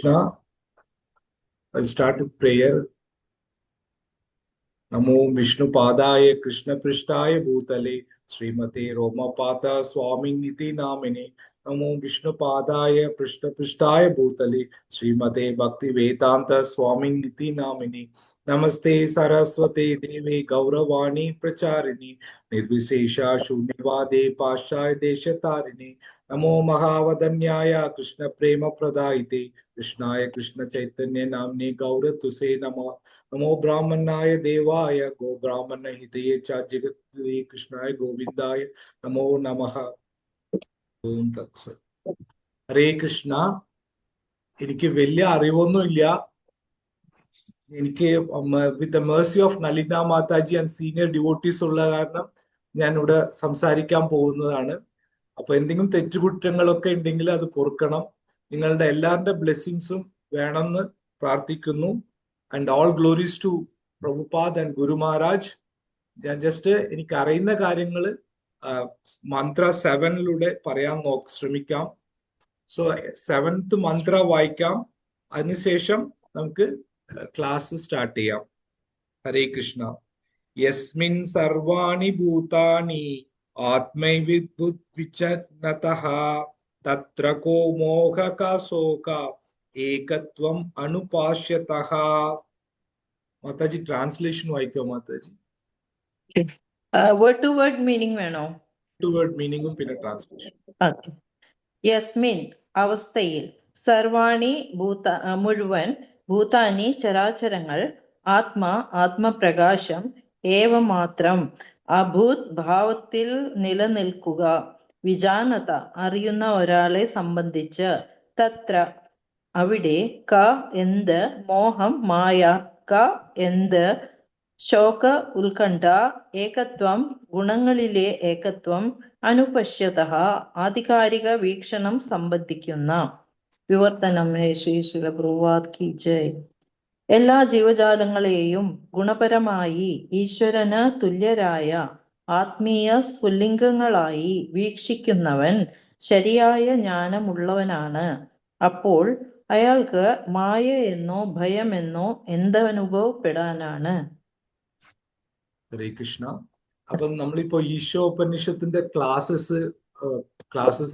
Krishna. I'll start with prayer. Namo Vishnu Padaya Krishna Prishtaya Bhutale Srimate Roma Pata Swami Niti Namini. Namo Vishnu Padaya Krishna Prishtaya Bhutale Srimate Bhakti Vedanta Swami Niti Namini. Namaste Saraswate Devi Gauravani Pracharini Nirvisesha Shunyavade Pashaya Deshatarini. Namo Mahavadanyaya Krishna Prema Pradaite Krishnaya Krishna Chaitanya Namne Gauratuse Nama. Namo Brahmanaya Devaya Go Brahmana Hitaye Cha Jagat Krishnaya Govindaya Namo Namaha. Om Tat Sat. Hare Krishna. എനിക്ക് വലിയ അറിവൊന്നുമില്ല. എനിക്ക് with the Mercy of Nalina Mataji and senior devotees ഉള്ള കാരണം ഞാൻ ഇവിടെ സംസാരിക്കാൻ പോകുന്നതാണ്. അപ്പൊ എന്തെങ്കിലും തെറ്റുകുറ്റങ്ങളൊക്കെ ഉണ്ടെങ്കിൽ അത് പൊറുക്കണം. നിങ്ങളുടെ എല്ലാവരുടെ ബ്ലെസ്സിങ്സും വേണമെന്ന് പ്രാർത്ഥിക്കുന്നു. And all glories to Prabhupad and Guru Maharaj. ഞാൻ ജസ്റ്റ് എനിക്ക് അറിയുന്ന കാര്യങ്ങൾ മന്ത്ര 7 പറയാൻ ശ്രമിക്കാം. സോ 7th മന്ത്ര വായിക്കാം. അതിനുശേഷം നമുക്ക് ക്ലാസ് സ്റ്റാർട്ട് ചെയ്യാം. ഹരേ കൃഷ്ണ. യസ്മിൻ സർവാണി ഭൂതാനി ആത്മൈവിദ്ബുദ്വിചനതഃ തത്ര കോ മോഹക ശോക ഏകത്വം അനുപാശ്യതഃ. മാതാജി ട്രാൻസ്ലേഷൻ വായിക്കോ Mataji. Word to word meaning വേണോ? ടു വേർഡ് മീനിങ്ങും പിന്നെ ട്രാൻസ്ലേഷൻ. യസ്മിൻ അവസ്ഥയിൽ, സർവാണി മുഴുവൻ, ഭൂതാനി ചരാചരങ്ങൾ, ആത്മാ ആത്മപ്രകാശം, ഏവ മാത്രം അഭൂത് ഭാവത്തിൽ നിലനിൽക്കുക, വിജാനത അറിയുന്ന ഒരാളെ സംബന്ധിച്ച്, തത്ര അവിടെ, ക എന്ത്, മോഹം മായ, ക എന്ത്, ശോക ഉത്കണ്ഠ, ഏകത്വം ഗുണങ്ങളിലെ ഏകത്വം, അനുപശ്യതഃ ആധികാരിക വീക്ഷണം സംബന്ധിക്കുന്ന. വിവർത്തനം. ശ്രീ പ്രഭുപാദ് കി ജയ്. എല്ലാ ജീവജാലങ്ങളെയും ഗുണപരമായി ഈശ്വരന് തുല്യരായ ആത്മീയ സ്വലിംഗങ്ങളായി വീക്ഷിക്കുന്നവൻ ശരിയായ ജ്ഞാനമുള്ളവനാണ്. അപ്പോൾ അയാൾക്ക് മായ എന്നോ ഭയമെന്നോ എന്തനുഭവപ്പെടാനാണ്? ഹരേ കൃഷ്ണ. അപ്പൊ നമ്മളിപ്പോ ഈശോപനിഷത്തിന്റെ ക്ലാസ്സസ്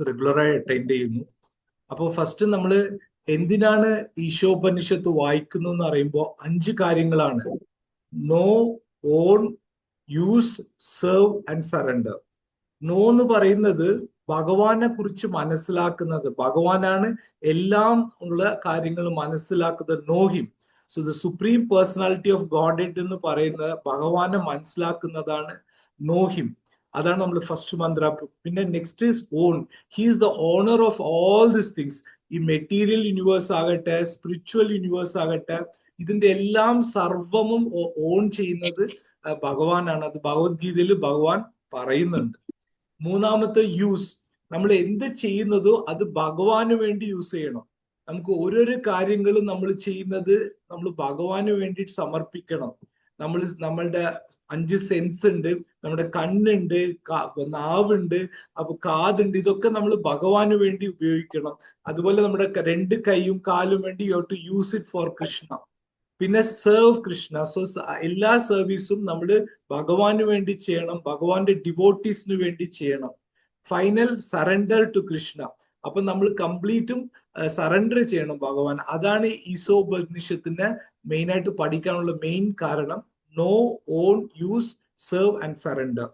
റെഗുലറായി അറ്റൻഡ് ചെയ്യുന്നു. അപ്പൊ ഫസ്റ്റ് നമ്മൾ എന്തിനാണ് ഈശോപനിഷത്ത് വായിക്കുന്നു എന്ന് പറയുമ്പോൾ 5 കാര്യങ്ങളാണ്. Know, own, use, serve and surrender. Know എന്ന് പറയുന്നത് ഭഗവാനെ കുറിച്ച് മനസ്സിലാക്കുന്നത്. ഭഗവാനാണ് എല്ലാം ഉള്ള കാര്യങ്ങൾ മനസ്സിലാക്കുന്നത്. Know him. So the supreme personality of Godhead എന്ന് പറയുന്നത് ഭഗവാനെ മനസ്സിലാക്കുന്നതാണ് നോ ഹിം. അതാണ് നമ്മൾ ഫസ്റ്റ് മന്ത്ര. പിന്നെ next is own. He is the owner of all this things. ഈ മെറ്റീരിയൽ യൂണിവേഴ്സ് ആകട്ടെ, സ്പിരിച്വൽ യൂണിവേഴ്സ് ആകട്ടെ, ഇതിന്റെ എല്ലാം സർവമും ഓൺ ചെയ്യുന്നത് ഭഗവാനാണ്. അത് ഭഗവത്ഗീതയിൽ ഭഗവാൻ പറയുന്നുണ്ട്. മൂന്നാമത്തെ യൂസ്. നമ്മൾ എന്ത് ചെയ്യുന്നതോ അത് ഭഗവാന് വേണ്ടി യൂസ് ചെയ്യണം. നമുക്ക് ഓരോരോ കാര്യങ്ങളും നമ്മൾ ചെയ്യുന്നത് നമ്മൾ ഭഗവാന് വേണ്ടി സമർപ്പിക്കണം. നമ്മളുടെ 5 സെൻസ് ഉണ്ട്. നമ്മുടെ കണ്ണുണ്ട്, നാവുണ്ട്, അപ്പൊ കാതുണ്ട്. ഇതൊക്കെ നമ്മൾ ഭഗവാന് വേണ്ടി ഉപയോഗിക്കണം. അതുപോലെ നമ്മുടെ 2 കൈയും കാലും വേണ്ടി you have to use it for Krishna. പിന്നെ സെർവ് കൃഷ്ണ. സോ എല്ലാ സർവീസും നമ്മൾ ഭഗവാന് വേണ്ടി ചെയ്യണം, ഭഗവാന്റെ ഡിവോട്ടീസിന് വേണ്ടി ചെയ്യണം. Final surrender to Krishna. അപ്പൊ നമ്മൾ കംപ്ലീറ്റും സറണ്ടർ ചെയ്യണം ഭഗവാൻ. അതാണ് ഈശോപനിഷത്തിന് മെയിൻ ആയിട്ട് പഠിക്കാനുള്ള മെയിൻ കാരണം. Know, own, use, serve and surrender.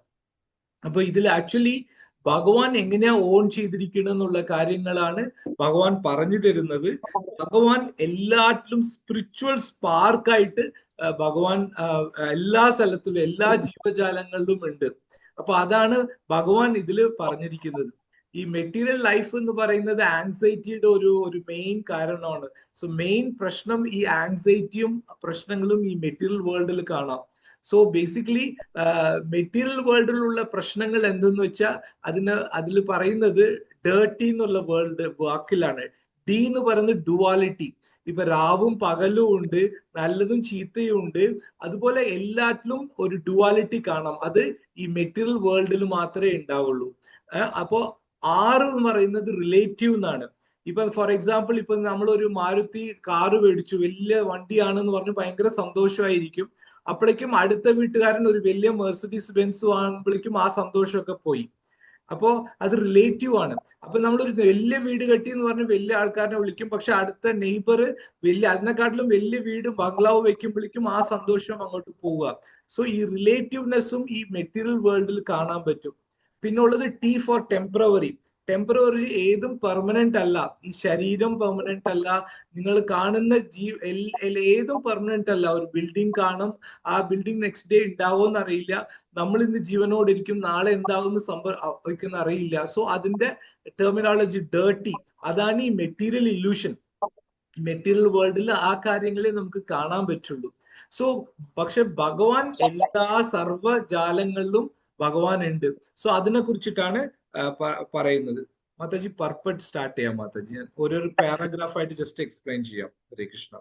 അപ്പൊ ഇതിൽ ആക്ച്വലി ഭഗവാൻ എങ്ങനെയാ ഓൺ ചെയ്തിരിക്കണെന്നുള്ള കാര്യങ്ങളാണ് ഭഗവാൻ പറഞ്ഞു തരുന്നത്. ഭഗവാൻ എല്ലാറ്റിലും സ്പിരിച്വൽ സ്പാർക്കായിട്ട് ഭഗവാൻ എല്ലാ സ്ഥലത്തിലും എല്ലാ ജീവജാലങ്ങളിലും ഉണ്ട്. അപ്പൊ അതാണ് ഭഗവാൻ ഇതിൽ പറഞ്ഞിരിക്കുന്നത്. ഈ മെറ്റീരിയൽ ലൈഫ് എന്ന് പറയുന്നത് ആങ്സൈറ്റിയുടെ ഒരു മെയിൻ കാരണമാണ്. സോ മെയിൻ പ്രശ്നം ഈ ആങ്സൈറ്റിയും പ്രശ്നങ്ങളും ഈ മെറ്റീരിയൽ വേൾഡിൽ കാണാം. സോ ബേസിക്കലി മെറ്റീരിയൽ വേൾഡിലുള്ള പ്രശ്നങ്ങൾ എന്തെന്ന് വെച്ചാൽ അതിൽ പറയുന്നത് ഡേർട്ടി എന്നുള്ള വാക്കിലാണ്. ഡി എന്ന് പറയുന്നത് ഡുവാലിറ്റി. ഇപ്പൊ രാവും പകലും ഉണ്ട്, നല്ലതും ചീത്തയും ഉണ്ട്. അതുപോലെ എല്ലാറ്റിലും ഒരു ഡുവാലിറ്റി കാണാം. അത് ഈ മെറ്റീരിയൽ വേൾഡിൽ മാത്രമേ ഉണ്ടാവുള്ളൂ. അപ്പോ 6 എന്ന് പറയുന്നത് റിലേറ്റീവ് എന്നാണ്. ഇപ്പൊ ഫോർ എക്സാമ്പിൾ ഇപ്പൊ നമ്മൾ ഒരു മാരുതി കാറ് മേടിച്ചു, വലിയ വണ്ടിയാണെന്ന് പറഞ്ഞ് ഭയങ്കര സന്തോഷമായിരിക്കും. അപ്പോഴേക്കും അടുത്ത വീട്ടുകാരൻ ഒരു വലിയ മെർസിഡീസ് ബെൻസ് വാങ്ങുമ്പോഴേക്കും ആ സന്തോഷമൊക്കെ പോയി. അപ്പോ അത് റിലേറ്റീവ് ആണ്. അപ്പൊ നമ്മളൊരു വലിയ വീട് കെട്ടി എന്ന് പറഞ്ഞ് വലിയ ആൾക്കാരെ വിളിക്കും, പക്ഷെ അടുത്ത നെയ്ബർ വലിയ അതിനെക്കാട്ടിലും വലിയ വീട് ബംഗ്ലാവ് വെക്കുമ്പോഴേക്കും ആ സന്തോഷം അങ്ങോട്ട് പോവുക. സോ ഈ റിലേറ്റീവ്നെസ്സും ഈ മെറ്റീരിയൽ വേൾഡിൽ കാണാൻ പറ്റും. പിന്നെ ഉള്ളത് ടി ഫോർ ടെമ്പററി. ടെമ്പററി ഏതും പെർമനന്റ് അല്ല. ഈ ശരീരം പെർമനന്റ് അല്ല, നിങ്ങൾ കാണുന്ന ഏതും പെർമനന്റ് അല്ല. ഒരു ബിൽഡിംഗ് കാണും, ആ ബിൽഡിംഗ് നെക്സ്റ്റ് ഡേ ഉണ്ടാവുമെന്ന് അറിയില്ല. നമ്മൾ ഇന്ന് ജീവനോടിരിക്കും, നാളെ എന്താവുമെന്ന് സംഭവിക്കുന്ന അറിയില്ല. സോ അതിന്റെ ടെർമിനോളജി ഡേർട്ടി. അതാണ് ഈ മെറ്റീരിയൽ ഇല്യൂഷൻ. മെറ്റീരിയൽ വേൾഡിൽ ആ കാര്യങ്ങളെ നമുക്ക് കാണാൻ പറ്റുള്ളൂ. സോ പക്ഷെ ഭഗവാൻ എല്ലാ സർവ്വജാലങ്ങളിലും ഭഗവാൻ ഉണ്ട്. സോ അതിനെ കുറിച്ചിട്ടാണ് പറയുന്നത്. മാതാജി പർപ്പറ്റ് സ്റ്റാർട്ട് ചെയ്യാം. മാതാജി ഞാൻ ഓരോരോ പാരഗ്രാഫ് ആയിട്ട് ജസ്റ്റ് എക്സ്പ്ലെയിൻ ചെയ്യാം. ഹരേ കൃഷ്ണ.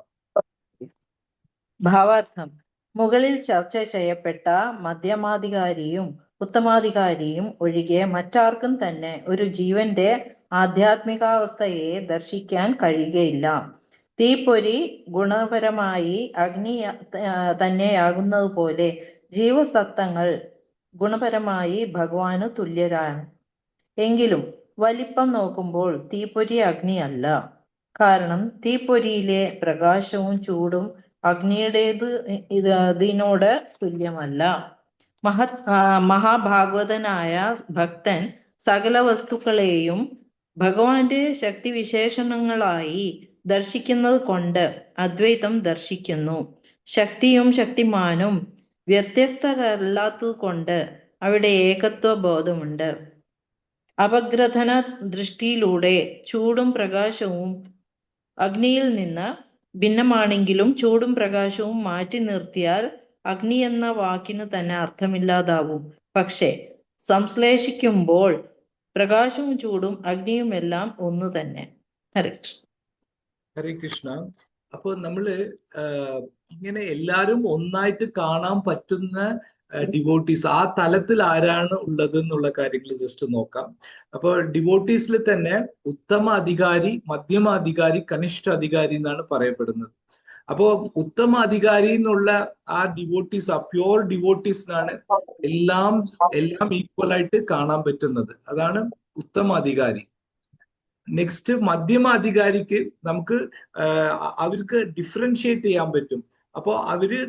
ഭാവാർത്ഥം: മുകളിൽ ചർച്ച ചെയ്യപ്പെട്ട മധ്യമാധികാരിയും ഉത്തമാധികാരിയും ഒഴികെ മറ്റാർക്കും തന്നെ ഒരു ജീവന്റെ ആധ്യാത്മികാവസ്ഥയെ ദർശിക്കാൻ കഴിയുകയില്ല. തീപ്പൊരി ഗുണപരമായി അഗ്നി തന്നെയാകുന്നതുപോലെ ജീവസത്തങ്ങൾ ഗുണപരമായി ഭഗവാന് തുല്യരാണ്. എങ്കിലും വലിപ്പം നോക്കുമ്പോൾ തീപ്പൊരി അഗ്നിയല്ല. കാരണം തീപ്പൊരിയിലെ പ്രകാശവും ചൂടും അഗ്നിയുടേത് ഇതിനോട് തുല്യമല്ല. മഹാഭാഗവതനായ ഭക്തൻ സകല വസ്തുക്കളെയും ഭഗവാന്റെ ശക്തിവിശേഷണങ്ങളായി ദർശിക്കുന്നത് കൊണ്ട് അദ്വൈതം ദർശിക്കുന്നു. ശക്തിയും ശക്തിമാനും വ്യത്യസ്തരല്ലാത്തത് കൊണ്ട് അവിടെ ഏകത്വ ബോധമുണ്ട്. അപഗ്രഥന ദൃഷ്ടിയിലൂടെ ചൂടും പ്രകാശവും അഗ്നിയിൽ നിന്ന് ഭിന്നമാണെങ്കിലും ചൂടും പ്രകാശവും മാറ്റി നിർത്തിയാൽ അഗ്നി എന്ന വാക്കിന് തന്നെ അർത്ഥമില്ലാതാവും. പക്ഷെ സംശ്ലേഷിക്കുമ്പോൾ പ്രകാശവും ചൂടും അഗ്നിയുമെല്ലാം ഒന്നു തന്നെ. ഹരേ കൃഷ്ണ. ഹരേ കൃഷ്ണ. അപ്പൊ നമ്മള് ഇങ്ങനെ എല്ലാരും ഒന്നായിട്ട് കാണാൻ പറ്റുന്ന ഡിവോട്ടീസ് ആ തലത്തിൽ ആരാണ് ഉള്ളത് എന്നുള്ള കാര്യങ്ങൾ ജസ്റ്റ് നോക്കാം. അപ്പൊ ഡിവോട്ടീസിൽ തന്നെ ഉത്തമ അധികാരി, മധ്യമ അധികാരി, കനിഷ്ഠ അധികാരി എന്നാണ് പറയപ്പെടുന്നത്. അപ്പോ ഉത്തമ അധികാരി എന്നുള്ള ആ ഡിവോട്ടീസ്, ആ പ്യോർ ഡിവോട്ടീസിനാണ് എല്ലാം ഈക്വൽ ആയിട്ട് കാണാൻ പറ്റുന്നത്. അതാണ് ഉത്തമ അധികാരി. നെക്സ്റ്റ് മധ്യമ അധികാരിക്ക് നമുക്ക് അവർക്ക് ഡിഫറൻഷിയേറ്റ് ചെയ്യാൻ പറ്റും. അപ്പോൾ അവര്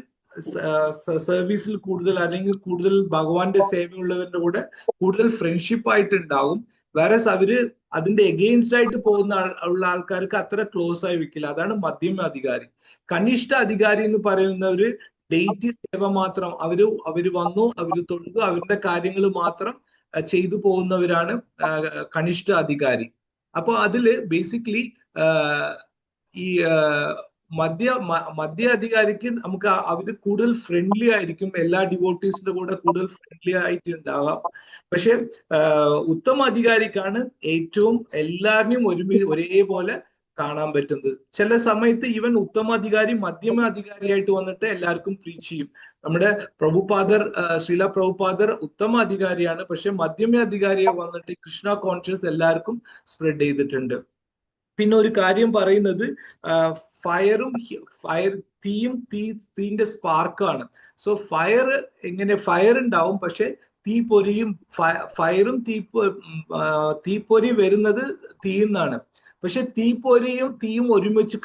സർവീസിൽ കൂടുതൽ അല്ലെങ്കിൽ കൂടുതൽ ഭഗവാന്റെ സേവയുള്ളവരുടെ കൂടെ കൂടുതൽ ഫ്രണ്ട്ഷിപ്പ് ആയിട്ട് ഉണ്ടാവും. വേറെസ് അവര് അതിന്റെ എഗെയിൻസ്റ്റ് ആയിട്ട് പോകുന്ന ഉള്ള ആൾക്കാർക്ക് അത്ര ക്ലോസ് ആയി വെക്കില്ല. അതാണ് മധ്യമ അധികാരി. കനിഷ്ഠ അധികാരി എന്ന് പറയുന്നവര് ഡേറ്റ് സേവ മാത്രം, അവര് വന്നു, അവര് തൊഴുതു, അവരുടെ കാര്യങ്ങൾ മാത്രം ചെയ്തു പോകുന്നവരാണ് കനിഷ്ഠ അധികാരി. അപ്പൊ അതില് ബേസിക്കലി ഈ മധ്യ അധികാരിക്ക് നമുക്ക് അവര് കൂടുതൽ ഫ്രണ്ട്ലി ആയിരിക്കും, എല്ലാ ഡിവോട്ടീസിന്റെ കൂടെ കൂടുതൽ ഫ്രണ്ട്ലി ആയിട്ട് ഉണ്ടാവാം. പക്ഷെ ഉത്തമ അധികാരിക്കാണ് ഏറ്റവും എല്ലാവരെയും ഒരേപോലെ കാണാൻ പറ്റുന്നത്. ചില സമയത്ത് ഈവൻ ഉത്തമ അധികാരി മധ്യമ അധികാരിയായിട്ട് വന്നിട്ട് എല്ലാവർക്കും പ്രീച്ച് ചെയ്യും. നമ്മുടെ പ്രഭുപാദർ, ശ്രീല പ്രഭുപാദർ ഉത്തമ അധികാരിയാണ്, പക്ഷെ മധ്യമ അധികാരിയെ വന്നിട്ട് കൃഷ്ണ കോൺഷ്യസ് എല്ലാവർക്കും സ്പ്രെഡ് ചെയ്തിട്ടുണ്ട്. പിന്നെ ഒരു കാര്യം പറയുന്നത് തീയും തീന്റെ സ്പാർക്കാണ്. സോ ഫയർ എങ്ങനെ ഫയർ ഉണ്ടാവും, പക്ഷെ തീപ്പൊരി വരുന്നത് തീന്നാണ്. പക്ഷെ തീപ്പൊരിയും തീയും ഒരുമിച്ച്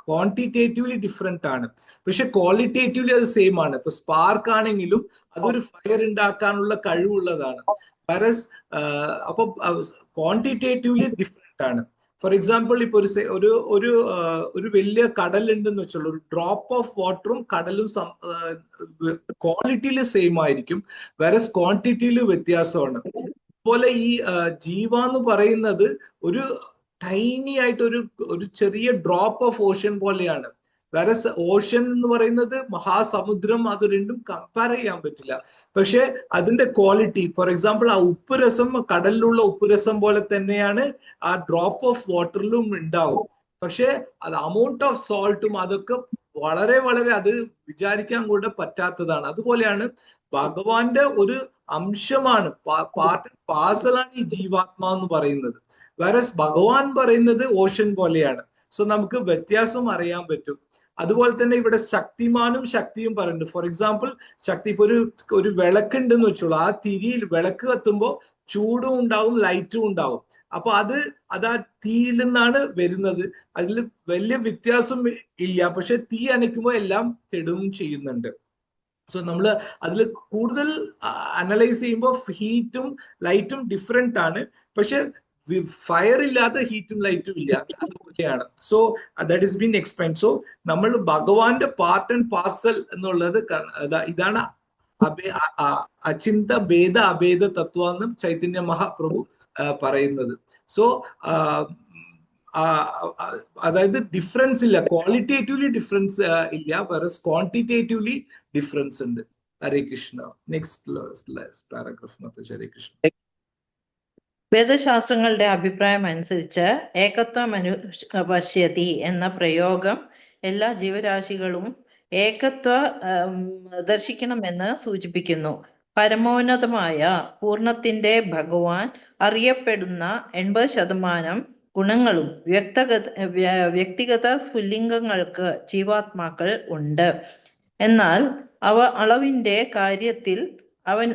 ക്വാണ്ടിറ്റേറ്റീവ്ലി ഡിഫറെന്റ് ആണ്, പക്ഷെ ക്വാളിറ്റേറ്റീവ്ലി അത് സെയിം ആണ്. ഇപ്പൊ സ്പാർക്ക് ആണെങ്കിലും അതൊരു ഫയർ ഉണ്ടാക്കാനുള്ള കഴിവുള്ളതാണ്. അപ്പൊ ക്വാണ്ടിറ്റേറ്റീവ്ലി ഡിഫറെന്റ് ആണ്. ഫോർ എക്സാമ്പിൾ ഇപ്പൊ ഒരു വലിയ കടലുണ്ടെന്ന് വെച്ചുള്ളൂ, ഒരു ഡ്രോപ്പ് ഓഫ് വാട്ടറും കടലും ക്വാളിറ്റിയിൽ സെയിം ആയിരിക്കും, വേറെ ക്വാണ്ടിറ്റിയിൽ വ്യത്യാസമാണ്. അതുപോലെ ഈ ജീവ എന്ന് പറയുന്നത് ഒരു ടൈനി ആയിട്ട് ഒരു ചെറിയ ഡ്രോപ്പ് ഓഫ് ഓഷ്യൻ പോലെയാണ്. വേറെ ഓഷ്യൻ എന്ന് പറയുന്നത് മഹാസമുദ്രം, അത് രണ്ടും കമ്പയർ ചെയ്യാൻ പറ്റില്ല. പക്ഷെ അതിന്റെ ക്വാളിറ്റി, ഫോർ എക്സാമ്പിൾ ആ ഉപ്പ് രസം, കടലിലുള്ള ഉപ്പ് രസം പോലെ തന്നെയാണ് ആ ഡ്രോപ്പ് ഓഫ് വാട്ടറിലും ഉണ്ടാവും. പക്ഷെ അത് അമൗണ്ട് ഓഫ് സോൾട്ടും അതൊക്കെ വളരെ വളരെ അത് വിചാരിക്കാൻ കൂടെ പറ്റാത്തതാണ്. അതുപോലെയാണ് ഭഗവാന്റെ ഒരു അംശമാണ്, പാർട്ട് പാർസലാണ് ഈ ജീവാത്മാ എന്ന് പറയുന്നത്. വേറസ് ഭഗവാൻ പറയുന്നത് ഓഷൻ പോലെയാണ്. സോ നമുക്ക് വ്യത്യാസം അറിയാൻ പറ്റും. അതുപോലെ തന്നെ ഇവിടെ ശക്തിമാനും ശക്തിയും പറയുന്നുണ്ട്. ഫോർ എക്സാമ്പിൾ, ശക്തി ഇപ്പൊ ഒരു വിളക്കുണ്ടെന്ന് വെച്ചോളൂ. ആ തിരിയിൽ വിളക്ക് കത്തുമ്പോൾ ചൂടും ഉണ്ടാവും ലൈറ്റും ഉണ്ടാവും. അപ്പൊ അത് ആ തീയിൽ നിന്നാണ് വരുന്നത്. അതിൽ വലിയ വ്യത്യാസം ഇല്ല. പക്ഷെ തീ അനയ്ക്കുമ്പോൾ എല്ലാം കെടുകയും ചെയ്യുന്നുണ്ട്. സോ നമ്മൾ അതിൽ കൂടുതൽ അനലൈസ് ചെയ്യുമ്പോൾ ഹീറ്റും ലൈറ്റും ഡിഫറെന്റ് ആണ്. പക്ഷെ ഫയർ ഇല്ലാത്ത ഹീറ്റും ലൈറ്റും ഇല്ല, അതുപോലെയാണ്. So that is been explain. So നമ്മൾ ഭഗവാന്റെ പാർട്ട് ആൻഡ് പാർസൽ എന്നുള്ളത് ഇതാണ് അചിന്ത ഭേദ അഭേദ തത്വ എന്നും ചൈതന്യ മഹാപ്രഭു പറയുന്നത്. സോ അതായത് ഡിഫറൻസ് ഇല്ല, ക്വാളിറ്റേറ്റീവ്ലി ഡിഫറൻസ് ഇല്ല, വേറസ് ക്വാണ്ടിറ്റേറ്റീവ്ലി ഡിഫറൻസ് ഉണ്ട്. ഹരേ കൃഷ്ണ. Next paragraph. ഹരേ കൃഷ്ണ. വേദശാസ്ത്രങ്ങളുടെ അഭിപ്രായം അനുസരിച്ച് ഏകത്വം പശ്യതി എന്ന പ്രയോഗം എല്ലാ ജീവരാശികളും ഏകത്വ ദർശിക്കണമെന്ന് സൂചിപ്പിക്കുന്നു. പരമോന്നതമായ പൂർണ്ണത്തിന്റെ ഭഗവാൻ അറിയപ്പെടുന്ന 80% ഗുണങ്ങളും വ്യക്തിഗത സ്ഫുല്ലിംഗങ്ങൾക്ക് ജീവാത്മാക്കൾ ഉണ്ട്. എന്നാൽ അവ അളവിന്റെ കാര്യത്തിൽ അവൻ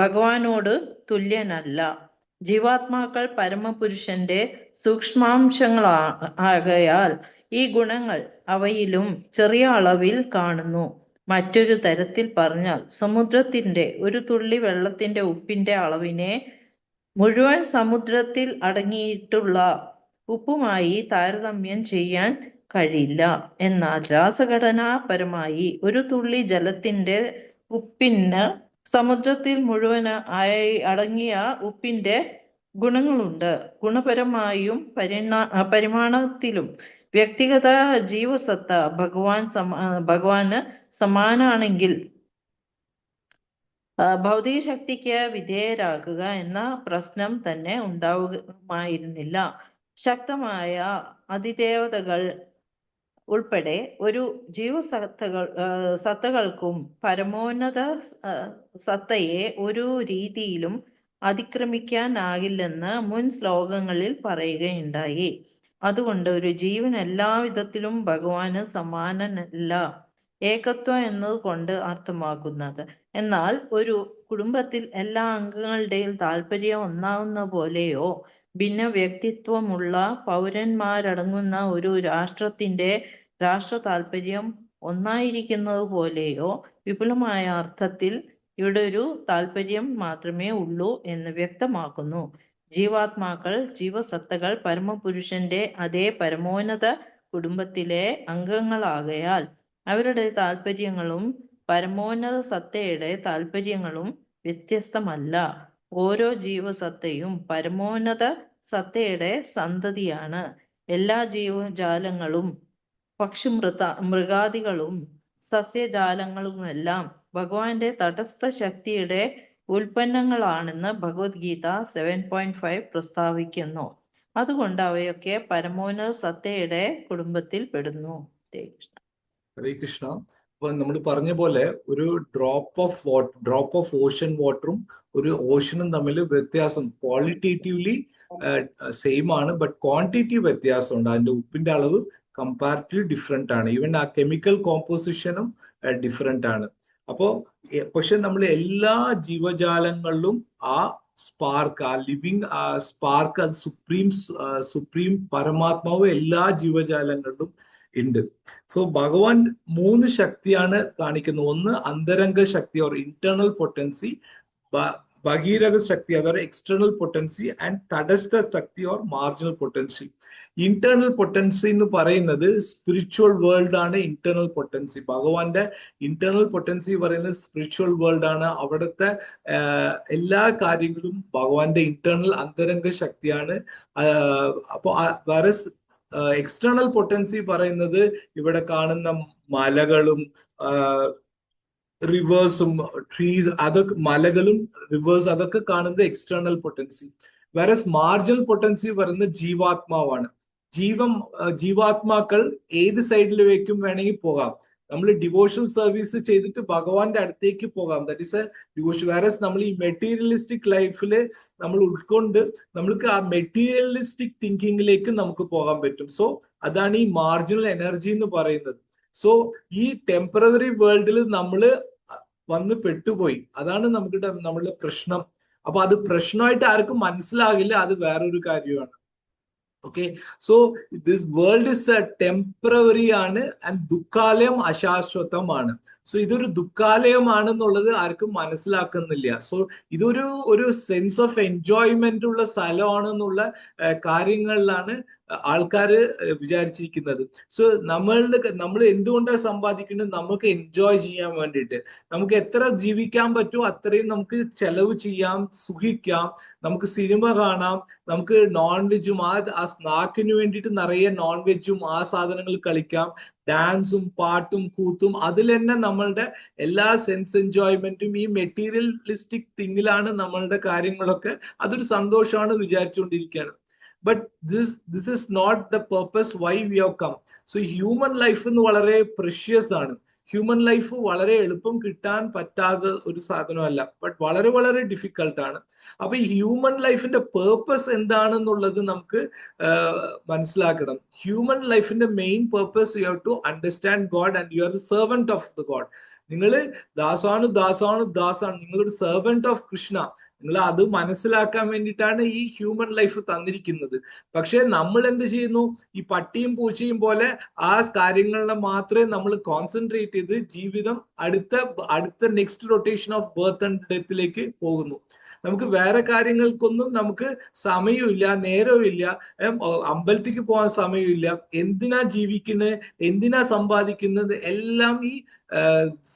ഭഗവാനോട് തുല്യനല്ല. ജീവാത്മാക്കൾ പരമപുരുഷന്റെ സൂക്ഷ്മാംശങ്ങളാകയാൽ ഈ ഗുണങ്ങൾ അവയിലും ചെറിയ അളവിൽ കാണുന്നു. മറ്റൊരു തരത്തിൽ പറഞ്ഞാൽ, സമുദ്രത്തിന്റെ ഒരു തുള്ളി വെള്ളത്തിന്റെ ഉപ്പിന്റെ അളവിനെ മുഴുവൻ സമുദ്രത്തിൽ അടങ്ങിയിട്ടുള്ള ഉപ്പുമായി താരതമ്യം ചെയ്യാൻ കഴിയില്ല. എന്നാൽ രാസഘടനാപരമായി ഒരു തുള്ളി ജലത്തിന്റെ ഉപ്പിന് സമുദ്രത്തിൽ മുഴുവൻ ആയി അടങ്ങിയ ഉപ്പിന്റെ ഗുണങ്ങളുണ്ട്. ഗുണപരമായും പരിമാണത്തിലും വ്യക്തിഗത ജീവസത്ത ഭഗവാന് സമാനാണെങ്കിൽ ഭൗതിക ശക്തിക്ക് വിധേയരാകുക എന്ന പ്രശ്നം തന്നെ ഉണ്ടാവുമായിരുന്നില്ല. ശക്തമായ അതിദേവതകൾ ഉൾപ്പെടെ ഒരു സത്തകൾക്കും പരമോന്നത സത്തയെ ഒരു രീതിയിലും അതിക്രമിക്കാനാകില്ലെന്ന് മുൻ ശ്ലോകങ്ങളിൽ പറയുകയുണ്ടായി. അതുകൊണ്ട് ഒരു ജീവൻ എല്ലാവിധത്തിലും ഭഗവാന് സമാനനല്ല ഏകത്വം എന്നതുകൊണ്ട് അർത്ഥമാക്കുന്നത്. എന്നാൽ ഒരു കുടുംബത്തിൽ എല്ലാ അംഗങ്ങളുടെയും താല്പര്യം ഒന്നാവുന്ന പോലെയോ ഭിന്ന വ്യക്തിത്വമുള്ള പൗരന്മാരടങ്ങുന്ന ഒരു രാഷ്ട്രത്തിന്റെ രാഷ്ട്ര താല്പര്യം ഒന്നായിരിക്കുന്നത് പോലെയോ വിപുലമായ അർത്ഥത്തിൽ ഇവിടെ ഒരു താല്പര്യം മാത്രമേ ഉള്ളൂ എന്ന് വ്യക്തമാക്കുന്നു. ജീവാത്മാക്കൾ ജീവസത്തകൾ പരമപുരുഷന്റെ അതേ പരമോന്നത കുടുംബത്തിലെ അംഗങ്ങളാകയാൽ അവരുടെ താല്പര്യങ്ങളും പരമോന്നത സത്തയുടെ താല്പര്യങ്ങളും വ്യത്യസ്തമല്ല. ഓരോ ജീവസത്തയും പരമോന്നത സത്തയുടെ സന്തതിയാണ്. എല്ലാ ജീവജാലങ്ങളും മൃഗാദികളും സസ്യജാലങ്ങളുമെല്ലാം ഭഗവാന്റെ തടസ്ഥ ശക്തിയുടെ ഉൽപ്പന്നങ്ങളാണെന്ന് ഭഗവത്ഗീത 7.5 പ്രസ്താവിക്കുന്നു. അതുകൊണ്ട് അവയൊക്കെ പരമോന്നത സത്തയുടെ കുടുംബത്തിൽ പെടുന്നു. ഹരേ കൃഷ്ണ. അപ്പൊ നമ്മൾ പറഞ്ഞ പോലെ ഒരു ഡ്രോപ്പ് ഓഫ് ഓഷൻ വാട്ടറും ഒരു ഓഷനും തമ്മിൽ വ്യത്യാസം ക്വാളിറ്റേറ്റീവ്ലി സെയിം ആണ്, ബട്ട് ക്വാണ്ടിറ്റി വ്യത്യാസമുണ്ട്. അതിന്റെ ഉപ്പിന്റെ അളവ് കമ്പാരിറ്റീവ്ലി ഡിഫറെന്റ് ആണ്. ഈവൻ ആ കെമിക്കൽ കോമ്പോസിഷനും ഡിഫറെന്റ് ആണ്. അപ്പോ പക്ഷെ നമ്മൾ എല്ലാ ജീവജാലങ്ങളിലും ആ സ്പാർക്ക്, ആ ലിവിങ് സ്പാർക്ക്, അത് സുപ്രീം പരമാത്മാവ് എല്ലാ ജീവജാലങ്ങളിലും ഉണ്ട്. സോ ഭഗവാൻ 3 ശക്തിയാണ് കാണിക്കുന്നത്. ഒന്ന് അന്തരംഗ ശക്തി ഓർ ഇന്റേണൽ പൊട്ടൻസി, ഭഗീരഥ ശക്തി അതായത് എക്സ്റ്റേണൽ പൊട്ടൻസി, ആൻഡ് തടസ്ഥ ശക്തി or marginal potency. Internal potency എന്ന് പറയുന്നത് സ്പിരിച്വൽ വേൾഡ് ആണ്. ഇന്റേണൽ പൊട്ടൻസി, ഭഗവാന്റെ ഇന്റേണൽ പൊട്ടൻസി പറയുന്നത് സ്പിരിച്വൽ വേൾഡ് ആണ്. അവിടുത്തെ എല്ലാ കാര്യങ്ങളും ഭഗവാന്റെ ഇന്റേണൽ അന്തരംഗ ശക്തിയാണ്. അപ്പൊ വേറെ എക്സ്റ്റേണൽ പൊട്ടൻസി പറയുന്നത് ഇവിടെ കാണുന്ന മലകളും റിവേഴ്സും ട്രീസ്, അതൊക്കെ മലകളും റിവേഴ്സ് അതൊക്കെ കാണുന്നത് എക്സ്റ്റേണൽ പൊട്ടൻസി. വേറെ മാർജിനൽ പൊട്ടൻസി പറയുന്നത് ജീവാത്മാവാണ്. ജീവാത്മാക്കൾ ഏത് സൈഡിലേക്കും വേണമെങ്കിൽ പോകാം. നമ്മൾ ഡിവോഷണൽ സർവീസ് ചെയ്തിട്ട് ഭഗവാന്റെ അടുത്തേക്ക് പോകാം. That is A devotion. വേറെ നമ്മൾ ഈ മെറ്റീരിയലിസ്റ്റിക് ലൈഫിൽ നമ്മൾ ഉൾക്കൊണ്ട് നമ്മൾക്ക് ആ മെറ്റീരിയലിസ്റ്റിക് തിങ്കിങ്ങിലേക്ക് നമുക്ക് പോകാൻ പറ്റും. സോ അതാണ് ഈ മാർജിനൽ എനർജി എന്ന് പറയുന്നത്. സോ ഈ ടെമ്പററി വേൾഡിൽ നമ്മൾ വന്ന് പെട്ടുപോയി. അതാണ് നമ്മളുടെ പ്രശ്നം. അപ്പൊ അത് പ്രശ്നമായിട്ട് ആർക്കും മനസ്സിലാകില്ല. അത് വേറൊരു കാര്യമാണ്. Okay, so this world is A temporary ആണ് ആൻഡ് ദുഃഖാലയം അശാശ്വതമാണ്. സോ ഇതൊരു ദുഃഖാലയമാണെന്നുള്ളത് ആർക്കും മനസ്സിലാക്കുന്നില്ല. സോ ഒരു സെൻസ് ഓഫ് എൻജോയ്മെന്റ് ഉള്ള സ്ഥലമാണെന്നുള്ള കാര്യങ്ങളിലാണ് ആൾക്കാർ വിചാരിച്ചിരിക്കുന്നത്. സോ നമ്മൾ എന്തുകൊണ്ടാണ് സമ്പാദിക്കുന്നത്? നമുക്ക് എൻജോയ് ചെയ്യാൻ വേണ്ടിയിട്ട്. നമുക്ക് എത്ര ജീവിക്കാൻ പറ്റുമോ അത്രയും നമുക്ക് ചെലവ് ചെയ്യാം, സുഖിക്കാം, നമുക്ക് സിനിമ കാണാം, നമുക്ക് നോൺ വെജും ആ നാക്കിന് വേണ്ടിയിട്ട് നിറയെ നോൺ വെജും ആ സാധനങ്ങൾ കളിക്കാം, ഡാൻസും പാട്ടും കൂത്തും, അതിൽ തന്നെ നമ്മളുടെ എല്ലാ സെൻസ് എൻജോയ്മെന്റും ഈ മെറ്റീരിയലിസ്റ്റിക് തിങ്ങിലാണ് നമ്മളുടെ കാര്യങ്ങളൊക്കെ. അതൊരു സന്തോഷമാണ് വിചാരിച്ചുകൊണ്ടിരിക്കുകയാണ്. But this is not the purpose why we have come. So human life എന്ന് വളരെ പ്രഷ്യസ് ആണ്. ഹ്യൂമൻ ലൈഫ് വളരെ എളുപ്പം കിട്ടാൻ പറ്റാത്ത ഒരു സാധനമല്ല, ബട്ട് വളരെ വളരെ ഡിഫിക്കൽട്ട് ആണ്. അപ്പൊ ഈ ഹ്യൂമൻ ലൈഫിന്റെ പേർപ്പസ് എന്താണെന്നുള്ളത് നമുക്ക് മനസ്സിലാക്കണം. ഹ്യൂമൻ ലൈഫിന്റെ main purpose you have to understand God and you are the servant of the God. നിങ്ങൾ ദാസാണ്, നിങ്ങളൊരു സെർവന്റ് ഓഫ് കൃഷ്ണ. നിങ്ങൾ അത് മനസ്സിലാക്കാൻ വേണ്ടിയിട്ടാണ് ഈ ഹ്യൂമൻ ലൈഫ് തന്നിരിക്കുന്നത്. പക്ഷെ നമ്മൾ എന്ത് ചെയ്യുന്നു? ഈ പട്ടിയും പൂച്ചയും പോലെ ആ കാര്യങ്ങളിലെ മാത്രമേ നമ്മൾ കോൺസെൻട്രേറ്റ് ചെയ്ത് ജീവിതം അടുത്ത next rotation of birth and ഡെത്തിലേക്ക് പോകുന്നു. നമുക്ക് വേറെ കാര്യങ്ങൾക്കൊന്നും നമുക്ക് സമയമില്ല, നേരമില്ല, അമ്പലത്തിലേക്ക് പോകാൻ സമയമില്ല. എന്തിനാ ജീവിക്കുന്നത്, എന്തിനാ സമ്പാദിക്കുന്നത്? എല്ലാം ഈ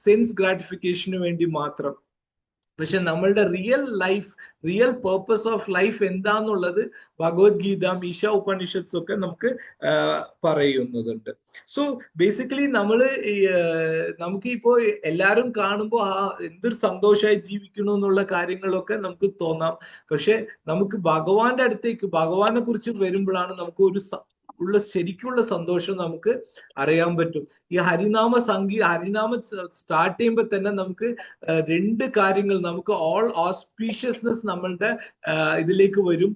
സെൻസ് ഗ്രാറ്റിഫിക്കേഷന് വേണ്ടി മാത്രം. പക്ഷെ നമ്മളുടെ റിയൽ പേർപ്പസ് ഓഫ് ലൈഫ് എന്താന്നുള്ളത് ഭഗവത്ഗീത, ഈശ ഉപനിഷത്സ് ഒക്കെ നമുക്ക് പറയുന്നതുണ്ട്. സോ ബേസിക്കലി നമുക്ക് ഇപ്പോ എല്ലാവരും കാണുമ്പോൾ എന്തൊരു സന്തോഷമായി ജീവിക്കണു എന്നുള്ള കാര്യങ്ങളൊക്കെ നമുക്ക് തോന്നാം. പക്ഷെ നമുക്ക് ഭഗവാന്റെ അടുത്തേക്ക്, ഭഗവാനെ കുറിച്ച് വരുമ്പോഴാണ് നമുക്ക് ശരിക്കുള്ള സന്തോഷം നമുക്ക് അറിയാൻ പറ്റും. ഈ ഹരിനാമ സ്റ്റാർട്ട് ചെയ്യുമ്പോൾ തന്നെ നമുക്ക് രണ്ട് കാര്യങ്ങൾ, നമുക്ക് ഓൾ ഓസ്പീഷ്യസ്നെസ് നമ്മളുടെ ഇതിലേക്ക് വരും.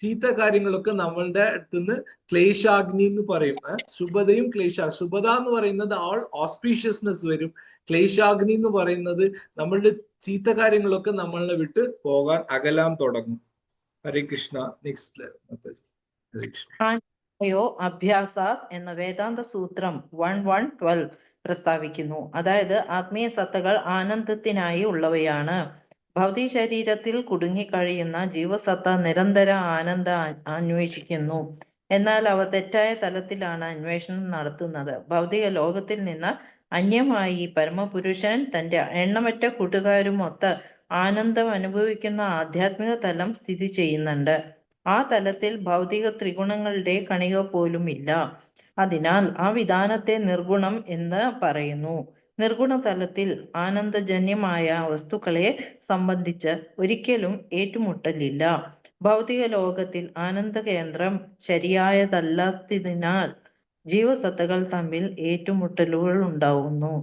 ചീത്ത കാര്യങ്ങളൊക്കെ നമ്മളുടെ അടുത്തുനിന്ന് ക്ലേശാഗ്നി എന്ന് പറയും. ശുഭതയും ശുഭത എന്ന് പറയുന്നത് ഓൾ ഓസ്പീഷ്യസ്നെസ് വരും. ക്ലേശാഗ്നി എന്ന് പറയുന്നത് നമ്മളുടെ ചീത്ത കാര്യങ്ങളൊക്കെ നമ്മളെ വിട്ട് പോകാൻ അകലാൻ തുടങ്ങും. ഹരേ കൃഷ്ണ. നെക്സ്റ്റ്. അഭ്യാസ എന്ന വേദാന്ത സൂത്രം 1.1.12 പ്രസ്താവിക്കുന്നു. അതായത് ആത്മീയ സത്തകൾ ആനന്ദത്തിനായി ഉള്ളവയാണ്. ഭൗതിക ശരീരത്തിൽ കുടുങ്ങിക്കഴിയുന്ന ജീവസത്ത നിരന്തര ആനന്ദം അന്വേഷിക്കുന്നു. എന്നാൽ അവ തെറ്റായ തലത്തിലാണ് അന്വേഷണം നടത്തുന്നത്. ഭൗതിക ലോകത്തിൽ നിന്ന് അന്യമായി പരമപുരുഷൻ തന്റെ എണ്ണമറ്റ കൂട്ടുകാരുമൊത്ത് ആനന്ദം അനുഭവിക്കുന്ന ആധ്യാത്മിക തലം സ്ഥിതി ചെയ്യുന്നുണ്ട്. ആ തലത്തിൽ ഭൗതിക ത്രിഗുണങ്ങളുടെ കണിക പോലും ഇല്ല. അതിനാൽ ആ വിധാനത്തെ നിർഗുണം എന്ന് പറയുന്നു. നിർഗുണ തലത്തിൽ ആനന്ദജന്യമായ വസ്തുക്കളെ സംബന്ധിച്ച് ഒരിക്കലും ഏറ്റുമുട്ടലില്ല. ഭൗതിക ലോകത്തിൽ ആനന്ദ കേന്ദ്രം ശരിയായതല്ലാത്തതിനാൽ ജീവസത്തകൾ തമ്മിൽ ഏറ്റുമുട്ടലുകൾ ഉണ്ടാവുന്നു.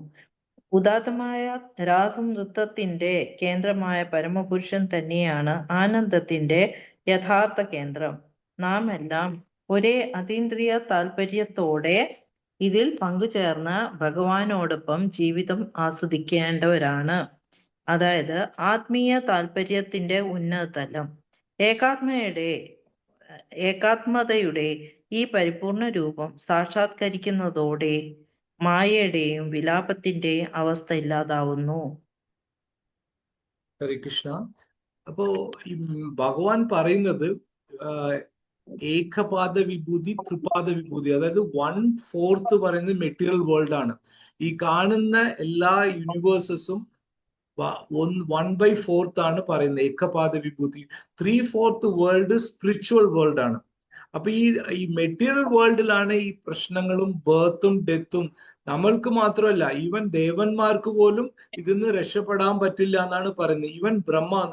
ഉദാത്തമായ രാസനൃത്തത്തിന്റെ കേന്ദ്രമായ പരമപുരുഷൻ തന്നെയാണ് ആനന്ദത്തിന്റെ യഥാർത്ഥ കേന്ദ്രം. നാം എല്ലാം ഒരേ അതീന്ദ്രിയ താല്പര്യത്തോടെ ഇതിൽ പങ്കുചേർന്ന് ഭഗവാനോടൊപ്പം ജീവിതം ആസ്വദിക്കേണ്ടവരാണ്. അതായത് ആത്മീയ താല്പര്യത്തിന്റെ ഉന്നത തലം. ഏകാത്മതയുടെ ഈ പരിപൂർണ രൂപം സാക്ഷാത്കരിക്കുന്നതോടെ മായയുടെയും വിലാപത്തിന്റെയും അവസ്ഥ ഇല്ലാതാവുന്നു. ഹരേ കൃഷ്ണ. അപ്പോ ഈ ഭഗവാൻ പറയുന്നത് ഏകപാദ വിഭൂതി, ത്രിപാദ വിഭൂതി, അതായത് 1/4 പറയുന്നത് മെറ്റീരിയൽ വേൾഡ് ആണ്. ഈ കാണുന്ന എല്ലാ യൂണിവേഴ്സസും 1/4 ആണ് പറയുന്നത് ഏകപാദ വിഭൂതി. 3/4 വേൾഡ് സ്പിരിച്വൽ വേൾഡ് ആണ്. അപ്പൊ ഈ മെറ്റീരിയൽ വേൾഡിലാണ് ഈ പ്രശ്നങ്ങളും ബർത്തും ഡെത്തും. നമ്മൾക്ക് മാത്രമല്ല, ഈവൻ ദേവന്മാർക്ക് പോലും ഇതിന്ന് രക്ഷപ്പെടാൻ പറ്റില്ല എന്നാണ് പറയുന്നത്. ഈവൻ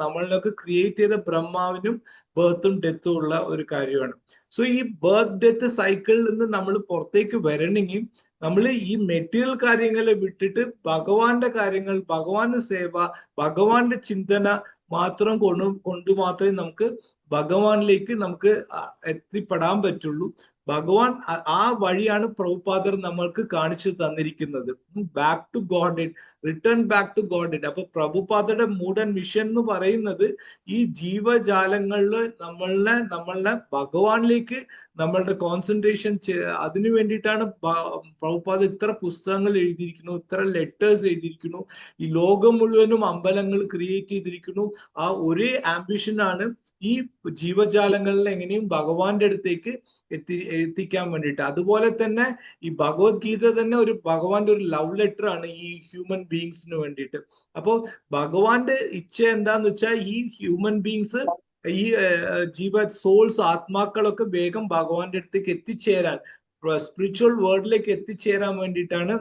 നമ്മളിലൊക്കെ ക്രിയേറ്റ് ചെയ്ത ബ്രഹ്മാവിനും ബർത്തും ഡെത്തും ഉള്ള ഒരു കാര്യമാണ്. സോ ഈ ബർത്ത് ഡെത്ത് സൈക്കിളിൽ നിന്ന് നമ്മൾ പുറത്തേക്ക് വരണമെങ്കിൽ നമ്മൾ ഈ മെറ്റീരിയൽ കാര്യങ്ങളെ വിട്ടിട്ട് ഭഗവാന്റെ കാര്യങ്ങൾ, ഭഗവാന്റെ സേവ, ഭഗവാന്റെ ചിന്തന മാത്രം കൊണ്ട് മാത്രമേ നമുക്ക് ഭഗവാനിലേക്ക് നമുക്ക് എത്തിപ്പെടാൻ പറ്റുള്ളൂ. ഭഗവാൻ ആ വഴിയാണ് പ്രഭുപാദർ നമ്മൾക്ക് കാണിച്ചു തന്നിരിക്കുന്നത്. Back to Godhead, return back to Godhead. അപ്പൊ പ്രഭുപാദയുടെ മൂഡ് ആൻഡ് മിഷൻ എന്ന് പറയുന്നത് ഈ ജീവജാലങ്ങളിൽ നമ്മളെ ഭഗവാനിലേക്ക് നമ്മളുടെ കോൺസെൻട്രേഷൻ അതിനു വേണ്ടിയിട്ടാണ് പ്രഭുപാദ ഇത്ര പുസ്തകങ്ങൾ എഴുതിയിരിക്കുന്നു, ഇത്ര ലെറ്റേഴ്സ് എഴുതിയിരിക്കുന്നു, ഈ ലോകം മുഴുവനും അമ്പലങ്ങൾ ക്രിയേറ്റ് ചെയ്തിരിക്കുന്നു. ആ ഒരേ ആംബിഷനാണ് ഈ ജീവജാലങ്ങളിലെ എങ്ങനെയും ഭഗവാന്റെ അടുത്തേക്ക് എത്തിക്കാൻ വേണ്ടിയിട്ട്. അതുപോലെ തന്നെ ഈ ഭഗവത്ഗീത തന്നെ ഭഗവാന്റെ ഒരു ലവ് ലെറ്റർ ആണ് ഈ ഹ്യൂമൻ ബീങ്സിന് വേണ്ടിയിട്ട്. അപ്പോ ഭഗവാന്റെ ഇച്ഛ എന്താന്ന് വെച്ചാൽ ഈ ഹ്യൂമൻ ബീങ്സ്, ഈ സോൾസ്, ആത്മാക്കളൊക്കെ വേഗം ഭഗവാന്റെ അടുത്തേക്ക് എത്തിച്ചേരാൻ, സ്പിരിച്വൽ വേൾഡിലേക്ക് എത്തിച്ചേരാൻ വേണ്ടിയിട്ടാണ്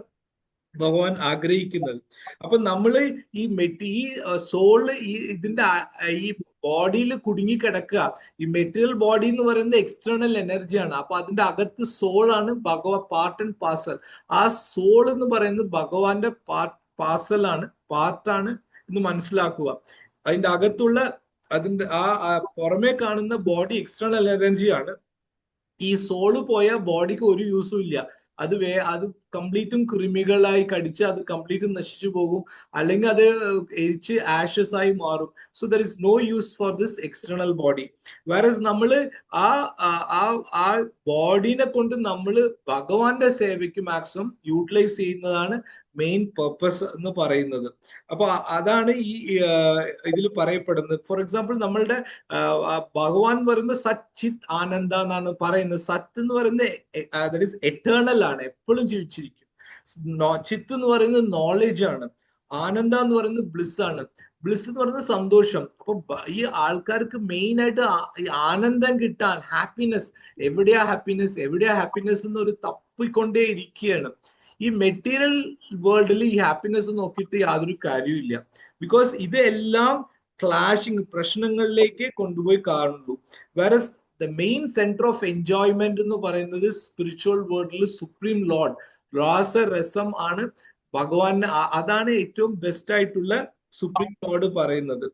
ഭഗവാൻ ആഗ്രഹിക്കുന്നത്. അപ്പൊ നമ്മള് ഈ സോള് ഇതിന്റെ ഈ ബോഡിയിൽ കുടുങ്ങിക്കിടക്കുക. ഈ മെറ്റീരിയൽ ബോഡി എന്ന് പറയുന്നത് എക്സ്റ്റേണൽ എനർജിയാണ്. അപ്പൊ അതിന്റെ അകത്ത് സോളാണ് പാർട്ട് ആൻഡ് പാർസൽ. ആ സോൾ എന്ന് പറയുന്നത് ഭഗവാന്റെ പാർട്ടാണ് എന്ന് മനസ്സിലാക്കുക. അതിന്റെ അകത്തുള്ള പുറമേ കാണുന്ന ബോഡി എക്സ്റ്റേണൽ എനർജിയാണ്. ഈ സോള് പോയ ബോഡിക്ക് ഒരു യൂസും ഇല്ല. അത് കംപ്ലീറ്റും കൃമികളായി കടിച്ച് അത് കംപ്ലീറ്റും നശിച്ചു പോകും, അല്ലെങ്കിൽ അത് എരിച്ച് ആഷസ് ആയി മാറും. So there is no use for this external body. Whereas നമ്മള് ആ ബോഡിനെ കൊണ്ട് നമ്മൾ ഭഗവാന്റെ സേവയ്ക്ക് മാക്സിമം യൂട്ടിലൈസ് ചെയ്യുന്നതാണ് മെയിൻ പർപ്പസ് എന്ന് പറയുന്നത്. അപ്പൊ അതാണ് ഈ ഇതിൽ പറയപ്പെടുന്നത്. ഫോർ എക്സാമ്പിൾ നമ്മളുടെ ഭഗവാൻ പറയുന്നത് സത് ചിത് ആനന്ദ എന്നാണ് പറയുന്നത്. സത്ത് എന്ന് പറയുന്നത് ദാറ്റ് ഈസ് എറ്റേണൽ ആണ്, എപ്പോഴും ജീവിച്ചിരിക്കും. ചിത്ത് എന്ന് പറയുന്നത് നോളജ് ആണ്. ആനന്ദ എന്ന് പറയുന്നത് ബ്ലിസ് ആണ്. ബ്ലിസ് എന്ന് പറയുന്നത് സന്തോഷം. അപ്പൊ ഈ ആൾക്കാർക്ക് മെയിൻ ആയിട്ട് ഈ ആനന്ദം കിട്ടാൻ, ഹാപ്പിനെസ്, എവിടെയാ ഹാപ്പിനെസ് എന്നൊരു തപ്പിക്കൊണ്ടേ ഇരിക്കുകയാണ്. ഈ മെറ്റീരിയൽ വേൾഡിൽ ഈ ഹാപ്പിനെസ് നോക്കിയിട്ട് യാതൊരു കാര്യമില്ല. ബിക്കോസ് ഇതെല്ലാം ക്ലാഷിങ്, പ്രശ്നങ്ങളിലേക്ക് കൊണ്ടുപോയി കാണുള്ളൂ. Whereas the main centre of enjoyment എന്ന് പറയുന്നത് സ്പിരിച്വൽ വേൾഡിൽ സുപ്രീം ലോർഡ്, രസം ആണ് ഭഗവാൻ. അതാണ് ഏറ്റവും ബെസ്റ്റ് ആയിട്ടുള്ള സുപ്രീം ലോർഡ് പറയുന്നത്.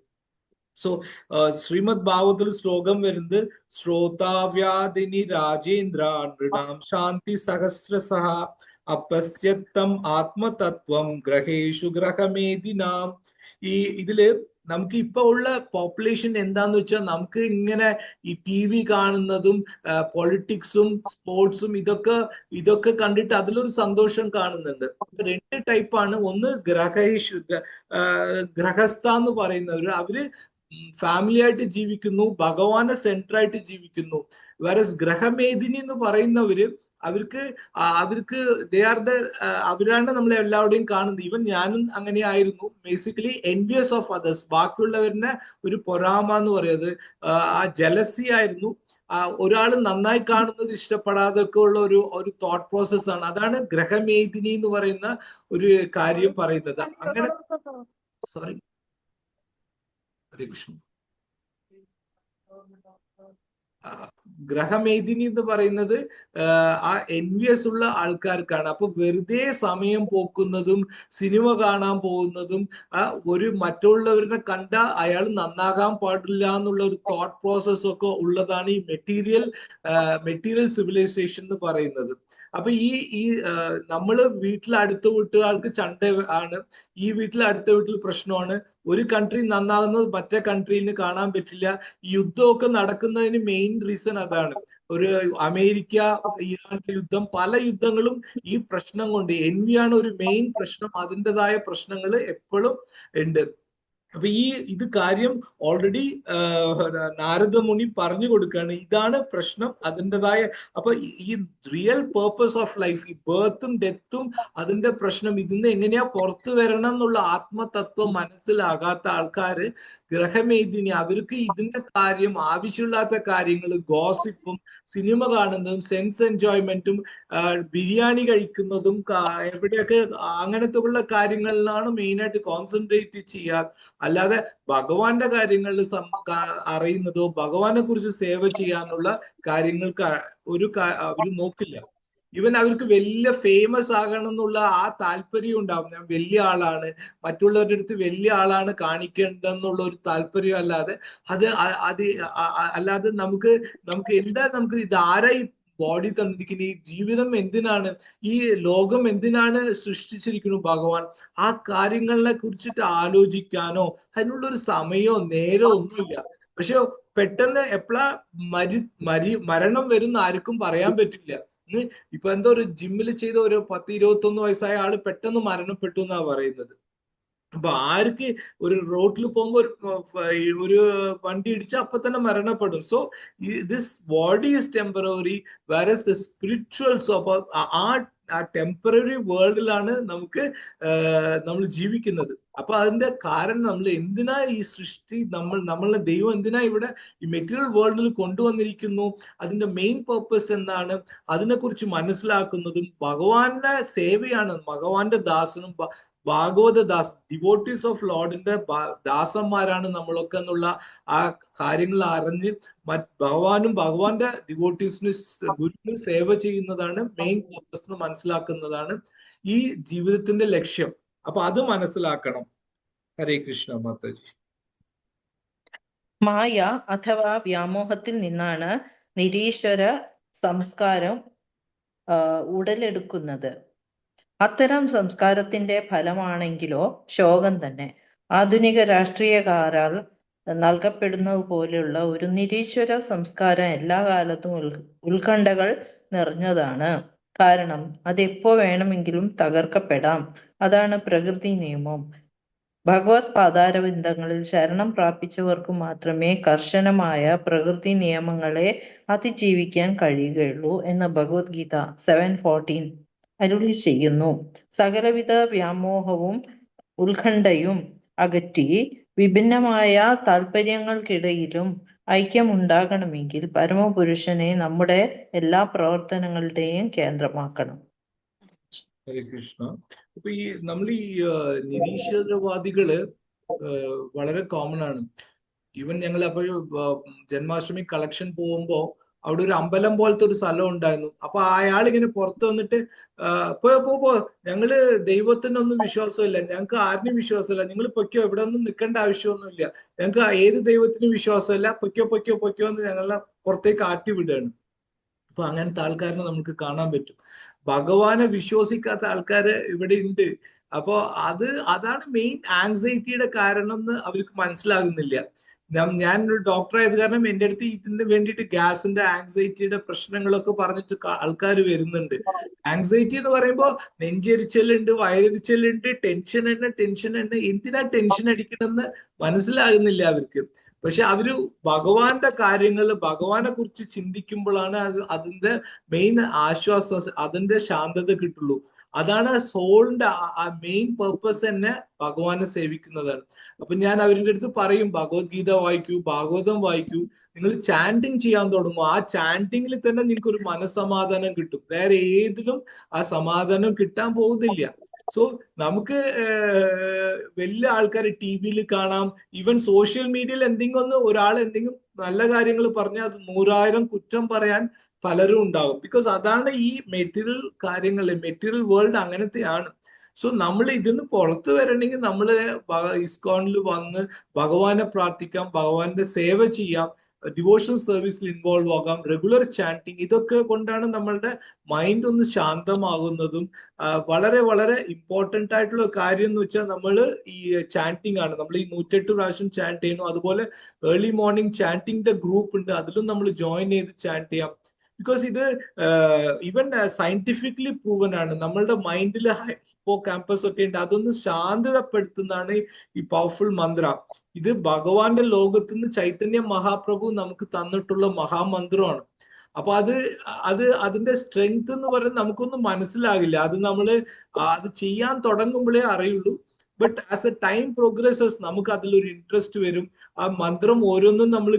സോ ശ്രീമദ് ഭാഗവതത്തിൽ ശ്ലോകം വരുന്നത് ശ്രോതാവ്യാദിനി രാജേന്ദ്ര നൃണാം ശാന്തി സഹസ്രസഹ അപശ്യത്തം ആത്മതത്വം ഗ്രഹേഷു ഗ്രഹമേദിനാം. ഇതില് നമുക്ക് ഇപ്പൊ ഉള്ള പോപ്പുലേഷൻ എന്താന്ന് വെച്ചാൽ നമുക്ക് ഇങ്ങനെ ഈ TV കാണുന്നതും പൊളിറ്റിക്സും സ്പോർട്സും ഇതൊക്കെ കണ്ടിട്ട് അതിലൊരു സന്തോഷം കാണുന്നുണ്ട്. രണ്ട് ടൈപ്പാണ്. ഒന്ന് ഗ്രഹസ്ഥ എന്ന് പറയുന്നവര്, അവര് ഫാമിലി ആയിട്ട് ജീവിക്കുന്നു, ഭഗവാനെ സെന്റർ ആയിട്ട് ജീവിക്കുന്നു. വേറസ് ഗ്രഹമേദിനി എന്ന് പറയുന്നവര് അവർക്ക് അവരാണ് നമ്മളെ എല്ലാവരുടെയും കാണുന്നത്. ഈവൻ ഞാനും അങ്ങനെയായിരുന്നു. ബേസിക്കലി എൻവിയസ് ഓഫ് അതേഴ്സ്, ബാക്കിയുള്ളവരുടെ ഒരു പൊറാമ എന്ന് പറയുന്നത് ആ ജലസി ആയിരുന്നു. ഒരാൾ നന്നായി കാണുന്നത് ഇഷ്ടപ്പെടാതൊക്കെ ഉള്ള ഒരു തോട്ട് പ്രോസസ് ആണ്. അതാണ് ഗ്രഹമേദിനി എന്ന് പറയുന്ന ഒരു കാര്യം പറയുന്നത്. അങ്ങനെ സോറി, ഹരേ കൃഷ്ണ. ഗ്രഹമേദിനി എന്ന് പറയുന്നത് ആ എൻവിയസ് ഉള്ള ആൾക്കാർക്കാണ്. അപ്പൊ വെറുതെ സമയം പോക്കുന്നതും സിനിമ കാണാൻ പോകുന്നതും ഒരു മറ്റുള്ളവരെ കണ്ട അയാൾ നന്നാകാൻ പാടില്ല എന്നുള്ള ഒരു തോട്ട് പ്രോസസ് ഒക്കെ ഉള്ളതാണ് ഈ മെറ്റീരിയൽ സിവിലൈസേഷൻ എന്ന് പറയുന്നത്. അപ്പൊ ഈ നമ്മള് വീട്ടിൽ അടുത്ത വീട്ടുകാർക്ക് ചണ്ട ആണ്, ഈ വീട്ടിൽ അടുത്ത വീട്ടിൽ പ്രശ്നമാണ്. ഒരു കൺട്രി നന്നാകുന്നത് മറ്റേ കൺട്രിയിൽ കാണാൻ പറ്റില്ല. ഈ യുദ്ധമൊക്കെ നടക്കുന്നതിന് മെയിൻ റീസൺ അതാണ്. ഒരു അമേരിക്ക ഇറാന്റെ യുദ്ധം, പല യുദ്ധങ്ങളും ഈ പ്രശ്നം കൊണ്ട്, എൻവിയാണ് ഒരു മെയിൻ പ്രശ്നം. അതിൻ്റെതായ പ്രശ്നങ്ങൾ എപ്പോഴും ഉണ്ട്. അപ്പൊ ഇത് കാര്യം ഓൾറെഡി നാരദ മുനി പറഞ്ഞു കൊടുക്കുകയാണ്. ഇതാണ് പ്രശ്നം, അതിൻ്റെതായ. അപ്പൊ ഈ റിയൽ പേർപ്പസ് ഓഫ് ലൈഫ്, ഈ ബർത്തും ഡെത്തും അതിന്റെ പ്രശ്നം, ഇതിന്ന് എങ്ങനെയാ പുറത്തു വരണം എന്നുള്ള ആത്മതത്വം മനസ്സിലാകാത്ത ആൾക്കാര് ഗ്രഹമേദിനി, അവർക്ക് ഇതിന്റെ കാര്യം, ആവശ്യമില്ലാത്ത കാര്യങ്ങൾ, ഗോസിപ്പും സിനിമ കാണുന്നതും സെൻസ് എൻജോയ്മെന്റും ബിരിയാണി കഴിക്കുന്നതും എവിടെയൊക്കെ അങ്ങനത്തെ ഉള്ള കാര്യങ്ങളിലാണ് മെയിനായിട്ട് കോൺസെൻട്രേറ്റ് ചെയ്യാൻ. അല്ലാതെ ഭഗവാന്റെ കാര്യങ്ങളിൽ അറിയുന്നതോ ഭഗവാനെ കുറിച്ച് സേവ ചെയ്യാനുള്ള കാര്യങ്ങൾക്ക് അവർ നോക്കില്ല. ഈവൻ അവർക്ക് വലിയ ഫേമസ് ആകണം എന്നുള്ള ആ താല്പര്യം ഉണ്ടാവും. ഞാൻ വലിയ ആളാണ്, മറ്റുള്ളവരുടെ അടുത്ത് വലിയ ആളാണ് കാണിക്കേണ്ടെന്നുള്ള ഒരു താല്പര്യം അല്ലാതെ അല്ലാതെ നമുക്ക് എന്താ, നമുക്ക് ഇത് ആരായി ബോഡി തന്നിരിക്കുന്നത്, ഈ ജീവിതം എന്തിനാണ്, ഈ ലോകം എന്തിനാണ് സൃഷ്ടിച്ചിരിക്കുന്നു ഭഗവാൻ, ആ കാര്യങ്ങളെ കുറിച്ചിട്ട് ആലോചിക്കാനോ അതിനുള്ള ഒരു സമയമോ നേരോ ഒന്നുമില്ല. പക്ഷെ പെട്ടെന്ന് എപ്പോഴാ മരണം വരുന്ന ആർക്കും പറയാൻ പറ്റില്ല. ഇപ്പൊ എന്തോ ഒരു ജിമ്മിൽ ചെയ്ത ഒരു 10-21 വയസ്സായ ആള് പെട്ടെന്ന് മരണപ്പെട്ടു എന്നാ പറയുന്നത്. അപ്പൊ ആർക്ക് ഒരു റോഡിൽ പോകുമ്പോ ഒരു വണ്ടി ഇടിച്ച അപ്പൊ തന്നെ മരണപ്പെടും. So this body is temporary, whereas the spirituals of ആ ടെമ്പററി വേൾഡിലാണ് നമ്മൾ ജീവിക്കുന്നത്. അപ്പൊ അതിന്റെ കാരണം നമ്മൾ എന്തിനാ ഈ സൃഷ്ടി, നമ്മളെ ദൈവം എന്തിനാ ഇവിടെ ഈ മെറ്റീരിയൽ വേൾഡിൽ കൊണ്ടുവന്നിരിക്കുന്നു, അതിന്റെ മെയിൻ പർപ്പസ് എന്താണ്, അതിനെക്കുറിച്ച് മനസ്സിലാക്കുന്നതും ഭഗവാന്റെ സേവയാണ്. ഭഗവാന്റെ ദാസനും ഭാഗവതദാസ്, ഡിവോട്ടീസ് ഓഫ് ലോർഡിന്റെ ദാസന്മാരാണ് നമ്മളൊക്കെ എന്നുള്ള ആ കാര്യങ്ങൾ അറിഞ്ഞ് ഭഗവാനും ഭഗവാന്റെ ഡിവോട്ടീസിന് ഗുരുവിനും സേവ ചെയ്യുന്നതാണ് മെയിൻ പർപ്പസ് എന്ന് മനസ്സിലാക്കുന്നതാണ് ഈ ജീവിതത്തിന്റെ ലക്ഷ്യം. അപ്പൊ അത് മനസ്സിലാക്കണം. ഹരേ കൃഷ്ണ മാതാജി. മായ അഥവാ വ്യാമോഹത്തിൽ നിന്നാണ് നിരീശ്വര സംസ്കാരം ഉടലെടുക്കുന്നത്. അത്തരം സംസ്കാരത്തിന്റെ ഫലമാണെങ്കിലോ ശോകം തന്നെ. ആധുനിക രാഷ്ട്രീയക്കാരാൽ നൽകപ്പെടുന്നത് പോലെയുള്ള ഒരു നിരീശ്വര സംസ്കാരം എല്ലാ കാലത്തും ഉത്കണ്ഠകൾ നിറഞ്ഞതാണ്. കാരണം അതെപ്പോ വേണമെങ്കിലും തകർക്കപ്പെടാം. അതാണ് പ്രകൃതി നിയമം. ഭഗവത് പാതാരവിന്ദങ്ങളിൽ ശരണം പ്രാപിച്ചവർക്ക് മാത്രമേ കർശനമായ പ്രകൃതി നിയമങ്ങളെ അതിജീവിക്കാൻ കഴിയുകയുള്ളൂ എന്ന് ഭഗവത്ഗീത 7:14 അരുളി ചെയ്യുന്നു. സകലവിധ വ്യാമോഹവും ഉത്കണ്ഠയും അകറ്റി വിഭിന്നമായ താല്പര്യങ്ങൾക്കിടയിലും ഐക്യമുണ്ടാകണമെങ്കിൽ പരമപുരുഷനെ നമ്മുടെ എല്ലാ പ്രവർത്തനങ്ങളുടെയും കേന്ദ്രമാക്കണം. ഹരേ കൃഷ്ണ. അപ്പൊ നമ്മൾ ഈ നിരീശ്വരവാദികള് വളരെ കോമൺ ആണ്. ഈവൻ ഞങ്ങൾ അപ്പൊ ജന്മാഷ്ടമി കളക്ഷൻ പോകുമ്പോ അവിടെ ഒരു അമ്പലം പോലത്തെ ഒരു സ്ഥലം ഉണ്ടായിരുന്നു. അപ്പൊ അയാൾ ഇങ്ങനെ പുറത്ത് വന്നിട്ട് പോ ഞങ്ങള് ദൈവത്തിനൊന്നും വിശ്വാസമില്ല, ഞങ്ങൾക്ക് ആരിനും വിശ്വാസമില്ല, നിങ്ങൾ പൊയ്ക്കോ, ഇവിടെ ഒന്നും നിൽക്കേണ്ട ആവശ്യമൊന്നുമില്ല, ഞങ്ങൾക്ക് ഏത് ദൈവത്തിനും വിശ്വാസമില്ല, പൊയ്ക്കോ എന്ന് ഞങ്ങളെ പുറത്തേക്ക് ആട്ടി വിടുകയാണ്. അപ്പൊ അങ്ങനത്തെ ആൾക്കാരെ നമുക്ക് കാണാൻ പറ്റും. ഭഗവാനെ വിശ്വസിക്കാത്ത ആൾക്കാര് ഇവിടെ ഉണ്ട്. അപ്പോ അതാണ് മെയിൻ ആങ്സൈറ്റിയുടെ കാരണം എന്ന് അവർക്ക് മനസ്സിലാകുന്നില്ല. ഞാൻ ഒരു ഡോക്ടർ ആയത് കാരണം എൻ്റെ അടുത്ത് ഇതിന് വേണ്ടിയിട്ട് ഗ്യാസിന്റെ ആങ്സൈറ്റിയുടെ പ്രശ്നങ്ങളൊക്കെ പറഞ്ഞിട്ട് ആൾക്കാർ വരുന്നുണ്ട്. ആങ്സൈറ്റി എന്ന് പറയുമ്പോൾ നെഞ്ചെരിച്ചലുണ്ട്, വയറിരിച്ചലുണ്ട്, ടെൻഷൻ ഉണ്ട്. എന്തിനാ ടെൻഷൻ അടിക്കണമെന്ന് മനസ്സിലാകുന്നില്ല അവർക്ക്. പക്ഷെ അവര് ഭഗവാന്റെ കാര്യങ്ങൾ, ഭഗവാനെ കുറിച്ച് ചിന്തിക്കുമ്പോഴാണ് അതിന്റെ മെയിൻ ആശ്വാസം, അതിന്റെ ശാന്തത കിട്ടുള്ളൂ. അതാണ് സോളിന്റെ മെയിൻ പർപ്പസ് തന്നെ ഭഗവാനെ സേവിക്കുന്നതാണ്. അപ്പൊ ഞാൻ അവരുടെ അടുത്ത് പറയും, ഭഗവത്ഗീത വായിക്കൂ, ഭാഗവതം വായിക്കൂ, നിങ്ങൾ ചാൻറ്റിങ് ചെയ്യാൻ തുടങ്ങും. ആ ചാൻറ്റിങ്ങിൽ തന്നെ നിങ്ങൾക്ക് ഒരു മനസ്സമാധാനം കിട്ടും. വേറെ ഏതിലും ആ സമാധാനം കിട്ടാൻ പോകുന്നില്ല. സോ നമുക്ക് വലിയ ആൾക്കാർ ടി വിയിൽ കാണാം, ഈവൻ സോഷ്യൽ മീഡിയയിൽ ഒരാൾ എന്തെങ്കിലും നല്ല കാര്യങ്ങൾ പറഞ്ഞാൽ അത് 100,000 കുറ്റം പറയാൻ പലരും ഉണ്ടാകും. ബിക്കോസ് അതാണ് ഈ മെറ്റീരിയൽ കാര്യങ്ങൾ, മെറ്റീരിയൽ വേൾഡ് അങ്ങനത്തെയാണ്. സോ നമ്മൾ ഇതിന്ന് പുറത്തു വരണമെങ്കിൽ നമ്മൾ ഇസ്കോണിൽ വന്ന് ഭഗവാനെ പ്രാർത്ഥിക്കാം, ഭഗവാന്റെ സേവ ചെയ്യാം, ഡിവോഷണൽ സർവീസിൽ ഇൻവോൾവ് ആകാം, റെഗുലർ ചാൻറ്റിങ്, ഇതൊക്കെ കൊണ്ടാണ് നമ്മളുടെ മൈൻഡ് ഒന്ന് ശാന്തമാകുന്നതും. വളരെ വളരെ ഇമ്പോർട്ടൻ്റ് ആയിട്ടുള്ള കാര്യം എന്ന് വെച്ചാൽ നമ്മൾ ഈ ചാൻറ്റിങ് ആണ്. നമ്മൾ ഈ 108 പ്രാവശ്യം ചാൻറ്റ് ചെയ്യണം. അതുപോലെ ഏർലി മോർണിംഗ് ചാൻറ്റിങ്ങിന്റെ ഗ്രൂപ്പ് ഉണ്ട്, അതിലും നമ്മൾ ജോയിൻ ചെയ്ത് ചാൻറ്റ് ചെയ്യാം. ബിക്കോസ് ഇത് ഈവൻ സയന്റിഫിക്കലി പ്രൂവൻ ആണ്. നമ്മളുടെ മൈൻഡിൽ ഹിപ്പോ ക്യാമ്പസ് ഒക്കെ ഉണ്ട്, അതൊന്ന് ശാന്തതപ്പെടുത്തുന്നതാണ് ഈ പവർഫുൾ മന്ത്ര. ഇത് ഭഗവാന്റെ ലോകത്തുനിന്ന് ചൈതന്യ മഹാപ്രഭു നമുക്ക് തന്നിട്ടുള്ള മഹാമന്ത്രമാണ്. അപ്പൊ അതിന്റെ സ്ട്രെങ്ത് എന്ന് പറയുന്നത് നമുക്കൊന്നും മനസ്സിലാകില്ല. അത് ചെയ്യാൻ തുടങ്ങുമ്പോഴേ അറിയുള്ളൂ. But as A time progresses നമുക്ക് അതിലൊരു ഇൻട്രസ്റ്റ് വരും. ആ മന്ത്രം ഓരോന്നും നമ്മൾ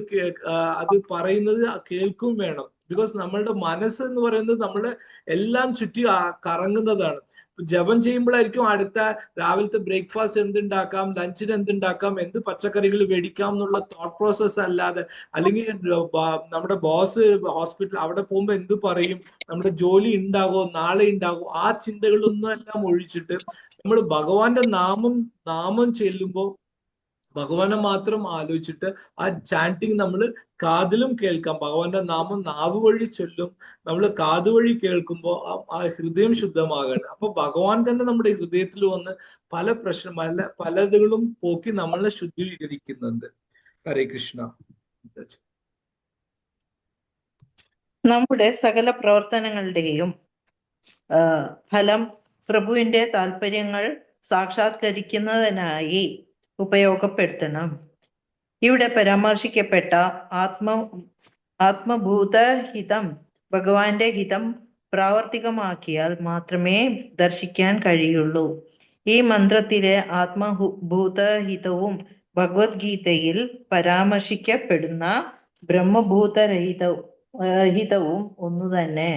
അത് പറയുന്നത് കേൾക്കും വേണം. ബിക്കോസ് നമ്മളുടെ മനസ്സ് എന്ന് പറയുന്നത് നമ്മള് എല്ലാം ചുറ്റി കറങ്ങുന്നതാണ്. ജപം ചെയ്യുമ്പോഴായിരിക്കും അടുത്ത രാവിലത്തെ ബ്രേക്ക്ഫാസ്റ്റ് എന്തുണ്ടാക്കാം, ലഞ്ചിന് എന്തുണ്ടാക്കാം, എന്ത് പച്ചക്കറികൾ മേടിക്കാം എന്നുള്ള തോട്ട് പ്രോസസ് അല്ലാതെ, അല്ലെങ്കിൽ നമ്മുടെ ബോസ് ഹോസ്പിറ്റൽ അവിടെ പോകുമ്പോൾ എന്ത് പറയും, നമ്മുടെ ജോലി ഉണ്ടാകോ, നാളെ ഉണ്ടാകോ, ആ ചിന്തകളൊന്നും എല്ലാം ഒഴിച്ചിട്ട് നമ്മൾ ഭഗവാന്റെ നാമം ചെല്ലുമ്പോൾ ഭഗവാനെ മാത്രം ആലോചിച്ചിട്ട് ആ ചാൻറ്റിങ് നമ്മൾ കാതിലും കേൾക്കാം. ഭഗവാന്റെ നാമം നാവ് വഴി ചൊല്ലും, നമ്മൾ കാതുവഴി കേൾക്കുമ്പോൾ ആ ഹൃദയം ശുദ്ധമാകണം. അപ്പൊ ഭഗവാൻ തന്നെ നമ്മുടെ ഹൃദയത്തിൽ വന്ന് പലതുകളും പോക്കി നമ്മളെ ശുദ്ധീകരിക്കുന്നുണ്ട്. ഹരേ കൃഷ്ണ. നമ്മുടെ സകല പ്രവർത്തനങ്ങളുടെയും ഫലം പ്രഭുവിന്റെ താല്പര്യങ്ങൾ സാക്ഷാത്കരിക്കുന്നതിനായി ഉപയോഗപ്പെടുത്തണം. ഇവിടെ പരാമർശിക്കപ്പെട്ട ആത്മഭൂതഹിതം ഭഗവാന്റെ ഹിതം പ്രാവർത്തികമാക്കിയാൽ മാത്രമേ ദർശിക്കാൻ കഴിയുള്ളൂ. ഈ മന്ത്രത്തിലെ ആത്മഭൂതഹിതവും ഭഗവത്ഗീതയിൽ പരാമർശിക്കപ്പെടുന്ന ബ്രഹ്മഭൂതഹിതവും ഒന്നുതന്നെ.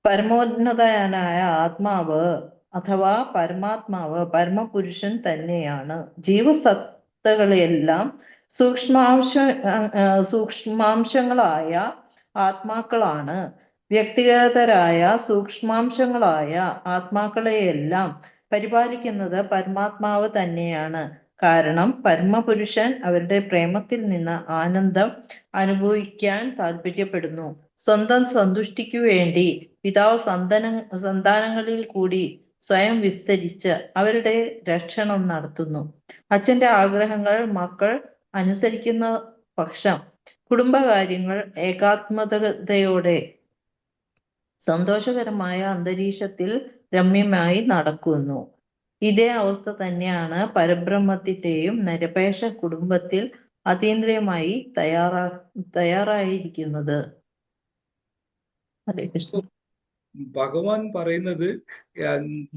പരമോന്നതനായ ആത്മാവ് അഥവാ പരമാത്മാവ് പരമപുരുഷൻ തന്നെയാണ്. ജീവസത്തകളെല്ലാം സൂക്ഷ്മാംശങ്ങളായ ആത്മാക്കളാണ്. വ്യക്തിഗതരായ സൂക്ഷ്മാംശങ്ങളായ ആത്മാക്കളെയെല്ലാം പരിപാലിക്കുന്നത് പരമാത്മാവ് തന്നെയാണ്. കാരണം പരമപുരുഷൻ അവരുടെ പ്രേമത്തിൽ നിന്ന് ആനന്ദം അനുഭവിക്കാൻ താല്പര്യപ്പെടുന്നു. സ്വന്തം സന്തുഷ്ടിക്കു വേണ്ടി പിതാവ് സന്താനങ്ങളിൽ കൂടി സ്വയം വിസ്തരിച്ച് അവരുടെ രക്ഷണം നടത്തുന്നു. അച്ഛന്റെ ആഗ്രഹങ്ങൾ മക്കൾ അനുസരിക്കുന്ന പക്ഷം കുടുംബകാര്യങ്ങൾ ഏകാത്മകതയോടെ സന്തോഷകരമായ അന്തരീക്ഷത്തിൽ രമ്യമായി നടക്കുന്നു. ഇതേ അവസ്ഥ തന്നെയാണ് പരബ്രഹ്മത്തിന്റെയും നിരപേക്ഷ കുടുംബത്തിൽ അതീന്ദ്രിയമായി തയ്യാറായിരിക്കുന്നത്. ഹരേ കൃഷ്ണ. ഭഗവാൻ പറയുന്നത്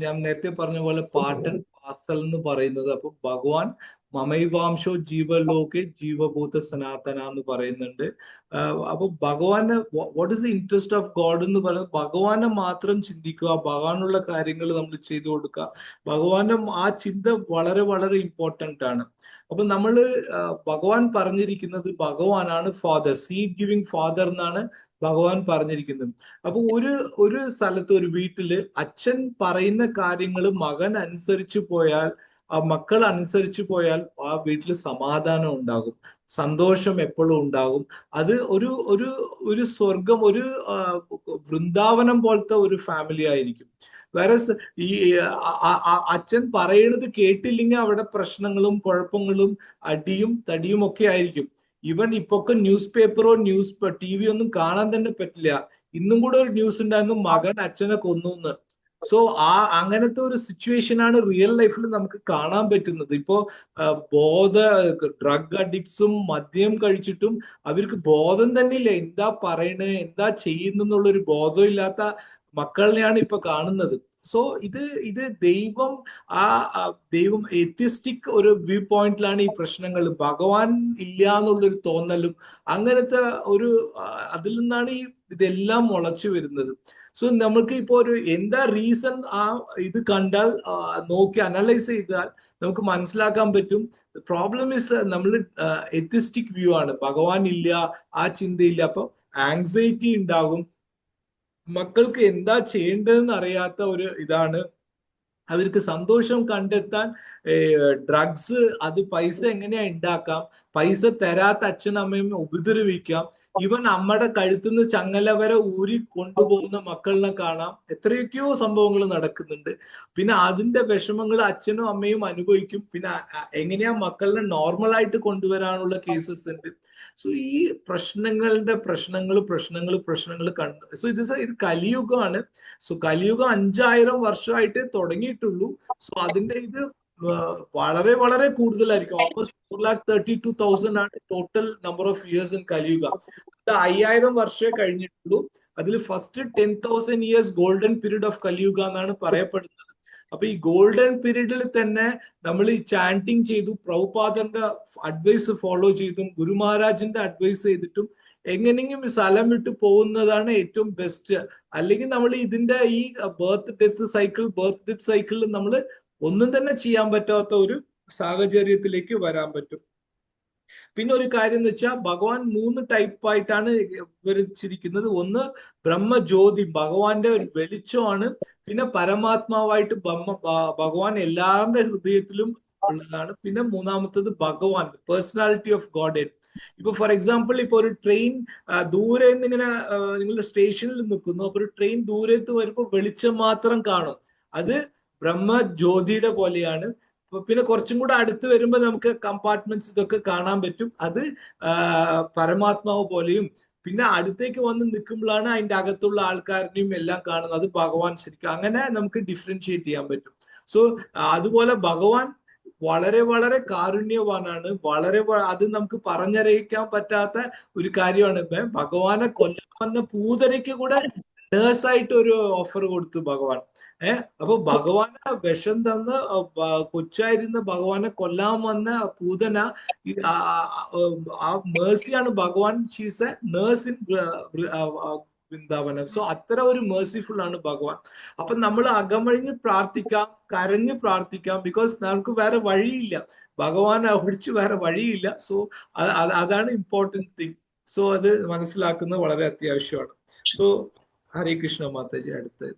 ഞാൻ നേരത്തെ പറഞ്ഞ പോലെ പാർട്ട് ആൻഡ് പാർസൽ എന്ന് പറയുന്നത്. അപ്പൊ ഭഗവാൻ മമൈവാംശോ ജീവലോകെ ജീവഭൂത സനാതന എന്ന് പറയുന്നുണ്ട്. അപ്പൊ ഭഗവാന് what is the interest of God എന്ന് പറയുന്നത്, ഭഗവാനെ മാത്രം ചിന്തിക്കുക, ഭഗവാനുള്ള കാര്യങ്ങൾ നമ്മൾ ചെയ്തു കൊടുക്കുക. ഭഗവാന്റെ ആ ചിന്ത വളരെ വളരെ ഇമ്പോർട്ടന്റ് ആണ്. അപ്പൊ നമ്മള് ഭഗവാൻ പറഞ്ഞിരിക്കുന്നത് ഭഗവാനാണ് ഫാദർ, സീഡ് ഗിവിംഗ് ഫാദർ എന്നാണ് ഭഗവാൻ പറഞ്ഞിരിക്കുന്നത്. അപ്പൊ ഒരു സ്ഥലത്ത് ഒരു വീട്ടില് അച്ഛൻ പറയുന്ന കാര്യങ്ങൾ മകൻ അനുസരിച്ചു പോയാൽ, ആ മക്കൾ അനുസരിച്ചു പോയാൽ ആ വീട്ടിൽ സമാധാനം ഉണ്ടാകും, സന്തോഷം എപ്പോഴും ഉണ്ടാകും. അത് ഒരു ഒരു ഒരു സ്വർഗം, ഒരു വൃന്ദാവനം പോലത്തെ ഒരു ഫാമിലി ആയിരിക്കും. വേറെ ഈ അച്ഛൻ പറയണത് കേട്ടില്ലെങ്കിൽ അവിടെ പ്രശ്നങ്ങളും കുഴപ്പങ്ങളും അടിയും തടിയും ഒക്കെ ആയിരിക്കും. ഈവൻ ഇപ്പൊക്കെ ന്യൂസ് പേപ്പറോ ടി വി ഒന്നും കാണാൻ തന്നെ പറ്റില്ല. ഇന്നും കൂടെ ഒരു ന്യൂസ് ഉണ്ടായിരുന്നു, മകൻ അച്ഛനെ കൊന്നു. സോ അങ്ങനത്തെ ഒരു സിറ്റുവേഷൻ ആണ് റിയൽ ലൈഫിൽ നമുക്ക് കാണാൻ പറ്റുന്നത്. ഇപ്പോ ഡ്രഗ് അഡിക്ട്സും മദ്യം കഴിച്ചിട്ടും അവർക്ക് ബോധം തന്നെ ഇല്ല, എന്താ പറയണേ എന്താ ചെയ്യുന്നെന്നുള്ളൊരു ബോധമില്ലാത്ത മക്കളിനെയാണ് ഇപ്പൊ കാണുന്നത്. സോ ഇത് ദൈവം എത്തിസ്റ്റിക് ഒരു വ്യൂ പോയിന്റിലാണ് ഈ പ്രശ്നങ്ങൾ. ഭഗവാൻ ഇല്ല എന്നുള്ളൊരു തോന്നലും അങ്ങനത്തെ ഒരു അതിൽ നിന്നാണ് ഇതെല്ലാം മുളച്ചു വരുന്നത്. സോ നമുക്ക് ഇപ്പോ എന്താ റീസൺ ഇത് കണ്ടാൽ നോക്കി അനലൈസ് ചെയ്താൽ നമുക്ക് മനസ്സിലാക്കാൻ പറ്റും. പ്രോബ്ലം ഇസ് നമ്മൾ എത്തിസ്റ്റിക് വ്യൂ ആണ്, ഭഗവാൻ ഇല്ല, ആ ചിന്തയില്ല. അപ്പൊ ആങ്സൈറ്റി ഉണ്ടാകും, മക്കൾക്ക് എന്താ ചെയ്യേണ്ടതെന്ന് അറിയാത്ത ഒരു ഇതാണ്. അവർക്ക് സന്തോഷം കണ്ടെത്താൻ ഡ്രഗ്സ്, അത് പൈസ എങ്ങനെയാ ഉണ്ടാക്കാം, പൈസ തരാത്ത അച്ഛനമ്മയും ഉപദ്രവിക്കാം. ഈവൻ അമ്മയുടെ കഴുത്തുനിന്ന് ചങ്ങല വരെ ഊരി കൊണ്ടുപോകുന്ന മക്കളിനെ കാണാം. എത്രയൊക്കെയോ സംഭവങ്ങൾ നടക്കുന്നുണ്ട്. പിന്നെ അതിന്റെ വിഷമങ്ങൾ അച്ഛനും അമ്മയും അനുഭവിക്കും. പിന്നെ എങ്ങനെയാ മക്കളിനെ നോർമലായിട്ട് കൊണ്ടുവരാനുള്ള കേസസ് ഉണ്ട്. സോ ഈ പ്രശ്നങ്ങൾ കണ്ടു. സോ ഇത് കലിയുഗമാണ്. സോ കലിയുഗം 5000 വർഷമായിട്ട് തുടങ്ങിയിട്ടുള്ളൂ. സോ അതിന്റെ ഇത് വളരെ വളരെ കൂടുതലായിരിക്കും. ഓൾമോസ്റ്റ് 4,32,000 ആണ് total number of years in കലിയുഗ. 5000 വർഷമേ കഴിഞ്ഞിട്ടുള്ളൂ. അതിൽ first 10,000 years golden period of കലിയുഗ എന്നാണ് പറയപ്പെടുന്നത്. അപ്പൊ ഈ ഗോൾഡൻ പീരീഡിൽ തന്നെ നമ്മൾ ഈ ചാന്റിങ് ചെയ്തു, പ്രഭുപാദന്റെ അഡ്വൈസ് ഫോളോ ചെയ്തും ഗുരു മഹാരാജിന്റെ അഡ്വൈസ് ചെയ്തിട്ടും എങ്ങനെയെങ്കിലും സ്ഥലം വിട്ട് പോകുന്നതാണ് ഏറ്റവും ബെസ്റ്റ്. അല്ലെങ്കിൽ നമ്മൾ ഇതിന്റെ ഈ ബർത്ത് ഡെത്ത് സൈക്കിളിൽ നമ്മൾ ഒന്നും തന്നെ ചെയ്യാൻ പറ്റാത്ത ഒരു സാഹചര്യത്തിലേക്ക് വരാൻ പറ്റും. പിന്നെ ഒരു കാര്യം എന്ന് വെച്ചാൽ ഭഗവാൻ 3 ടൈപ്പായിട്ടാണ് വിവരിച്ചിരിക്കുന്നത്. ഒന്ന് ബ്രഹ്മജ്യോതി, ഭഗവാന്റെ ഒരു വെളിച്ചമാണ്. പിന്നെ പരമാത്മാവായിട്ട് ഭഗവാൻ എല്ലാവരുടെ ഹൃദയത്തിലും ഉള്ളതാണ്. പിന്നെ മൂന്നാമത്തത് ഭഗവാൻ, പേഴ്സണാലിറ്റി ഓഫ് ഗോഡ്. ഇപ്പൊ ഫോർ എക്സാമ്പിൾ, ഇപ്പൊ ഒരു ട്രെയിൻ ദൂരെ നിന്ന് ഇങ്ങനെ നിങ്ങളുടെ സ്റ്റേഷനിൽ നിൽക്കുന്നു. അപ്പൊ ഒരു ട്രെയിൻ ദൂരത്ത് വരുമ്പോൾ വെളിച്ചം മാത്രം കാണും. അത് ബ്രഹ്മജ്യോതിയുടെ പോലെയാണ്. പിന്നെ കുറച്ചും കൂടെ അടുത്ത് വരുമ്പോൾ നമുക്ക് കമ്പാർട്ട്മെന്റ്സ് ഇതൊക്കെ കാണാൻ പറ്റും. അത് പരമാത്മാവ് പോലെയും. പിന്നെ അടുത്തേക്ക് വന്ന് നിൽക്കുമ്പോഴാണ് അതിന്റെ അകത്തുള്ള ആൾക്കാരിനെയും എല്ലാം കാണുന്നത്. അത് ഭഗവാൻ ശരിക്കും. അങ്ങനെ നമുക്ക് ഡിഫറൻഷിയേറ്റ് ചെയ്യാൻ പറ്റും. സോ അതുപോലെ ഭഗവാൻ വളരെ വളരെ കാരുണ്യവാനാണ്. അത് നമുക്ക് പറഞ്ഞറിയിക്കാൻ പറ്റാത്ത ഒരു കാര്യമാണ്. ഭഗവാനെ കൊല്ലാൻ വന്ന പൂതനയ്ക്ക് കൂടെ നേഴ്സായിട്ട് ഒരു ഓഫർ കൊടുത്തു ഭഗവാൻ. അപ്പൊ ഭഗവാനെ വിഷം തന്ന് കൊച്ചായിരുന്ന ഭഗവാനെ കൊല്ലാൻ വന്ന പൂതന, ആ മേഴ്സിയാണ് ഭഗവാൻ. She's a nurse in Vrindavan. So അത്ര ഒരു മേഴ്സിഫുൾ ആണ് ഭഗവാൻ. അപ്പൊ നമ്മൾ അകമഴിഞ്ഞ് പ്രാർത്ഥിക്കാം, കരഞ്ഞ് പ്രാർത്ഥിക്കാം. ബിക്കോസ് നമുക്ക് വേറെ വഴിയില്ല, ഭഗവാനെ ഒഴിച്ച് വേറെ വഴിയില്ല. സോ അതാണ് ഇമ്പോർട്ടൻറ്റ് തിങ്. സോ അത് മനസ്സിലാക്കുന്നത് വളരെ അത്യാവശ്യമാണ്. സോ ഹരേ കൃഷ്ണ മാതാജി. അടുത്തത്